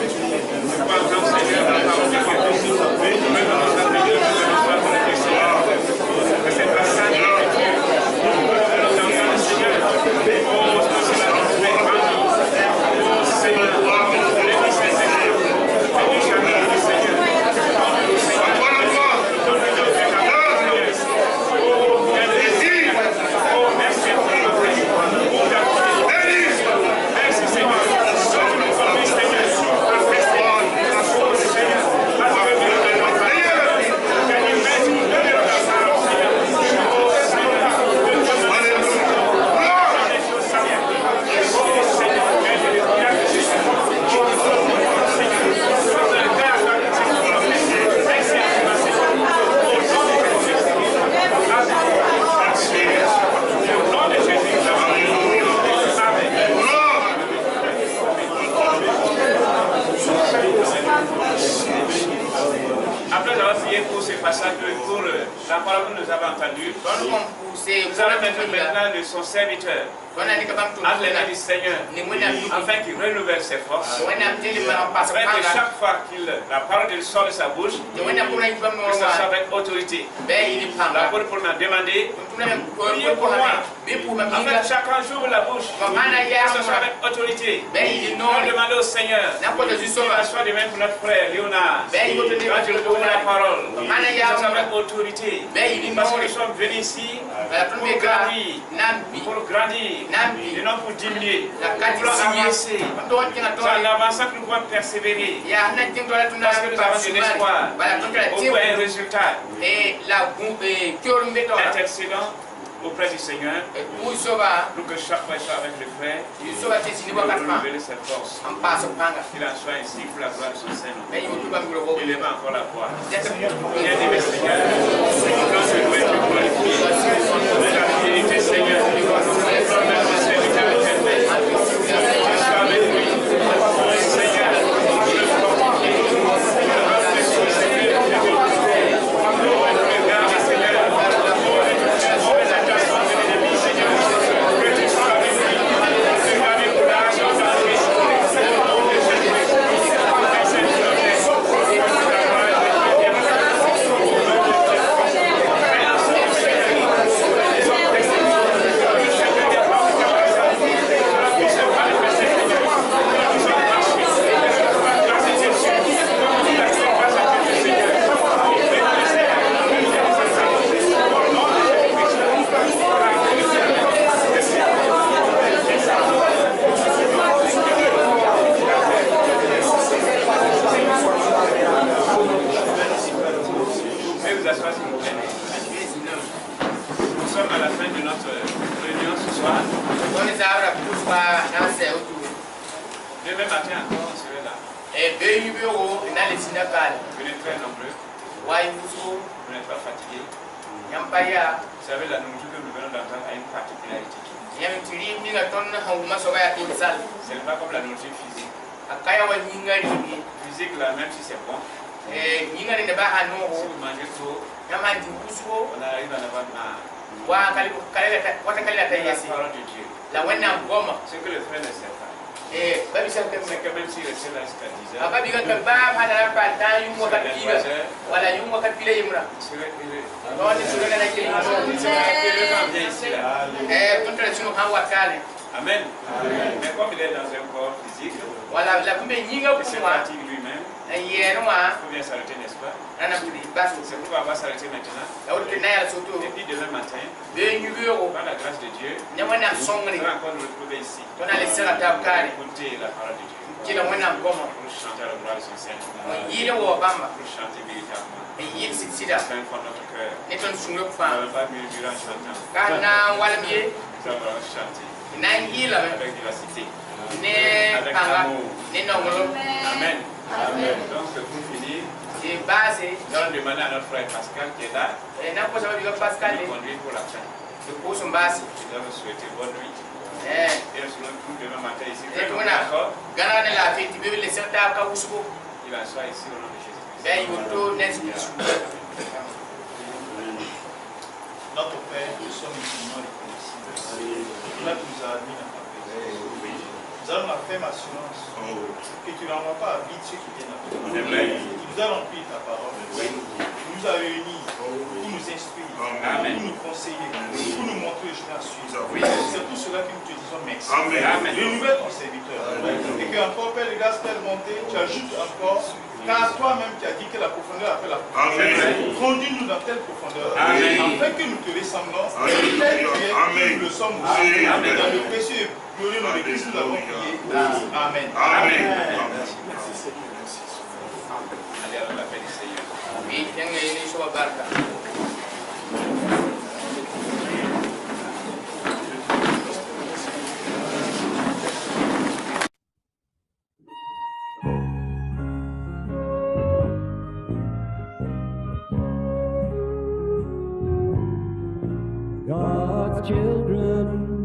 Jésus, nous allons mettre maintenant son serviteur entre les mains du Seigneur, afin qu'il renouvelle ses forces, afin que chaque fois que la parole de sort de sa bouche, que ce soit avec autorité. L'apôtre Paul m'a demandé, priez pour moi, afin que chacun j'ouvre la bouche, que ce soit avec autorité. Nous allons demander au Seigneur, qu'il soit de même pour notre frère Léonard, quand je ouvre la parole, que ce soit avec autorité, parce que nous sommes venus ici pour grandir, et non pour diminuer, pour avancer. C'est en avançant que nous pouvons persévérer, parce que nous avons de l'espoir, au bout un résultat. Intercédant auprès du Seigneur, pour que chaque fois soit avec le frère, pour renouveler ses forces. Qu'il en soit ainsi pour la gloire de son Saint-Nom. Il aime encore la voix. Bien-aimé Seigneur, quand je dois être glorifié, la fidélité Seigneur, notre serviteur éternel, je sois avec lui. Seigneur, je le fortifie, je le rafraîchis, Seigneur, demain matin encore, on serait là. Venez très nombreux. Vous n'êtes pas fatigués. Vous savez, la nourriture que nous venons d'entendre a une particularité. Ce n'est pas comme la nourriture physique. Physique, là, même si c'est bon, si vous mangez trop, on arrive à en avoir marre. La parole de Dieu. Ce que le frère ne sait pas, c'est que même s'il restait là jusqu'à 10 heures, il serait Amen. Mais comme il est dans un corps physique, il se fatigue lui-même. Il faut bien s'arrêter, n'est-ce pas? C'est pourquoi on va s'arrêter maintenant. Et puis demain matin, par la grâce de Dieu, on va encore nous retrouver ici. Écouter la parole de Dieu. Pour chanter à la gloire de son Seigneur. Pour chanter véritablement. Fin fond de notre cœur. Nous n'avons pas murmuré en chantant. Nous avons chanté avec vivacité, avec amour. Amen. Amen. Donc pour finir, nous allons demander à notre frère Pascal qui est là de nous conduire pour la fin. Nous allons souhaiter bonne nuit. Et nous serons tous demain matin ici. D'accord? Il en soit ici au nom de Jésus. Notre Père, nous sommes infiniment reconnaissants. Là, tu nous as mis dans ta présence. Nous avons la ferme assurance que tu n'envoies pas à vide ceux qui viennent à toi. Tu nous as rempli ta parole. Tu nous as réunis pour nous instruire, pour nous conseiller, pour nous montrer le chemin à suivre. C'est tout cela que nous te disons merci. Renouvelle ton serviteur. Et que encore, Père de grâce, Père de bonté, tu ajoutes encore. Car toi-même tu as dit que la profondeur appelle la profondeur. Conduis-nous dans telle profondeur. Afin que nous te ressemblons. Tel tu es, nous le sommes aussi. Dans le précieux et glorieux nom de Christ, nous avons prié. Amen. Allez, alors la paix du Seigneur. God's children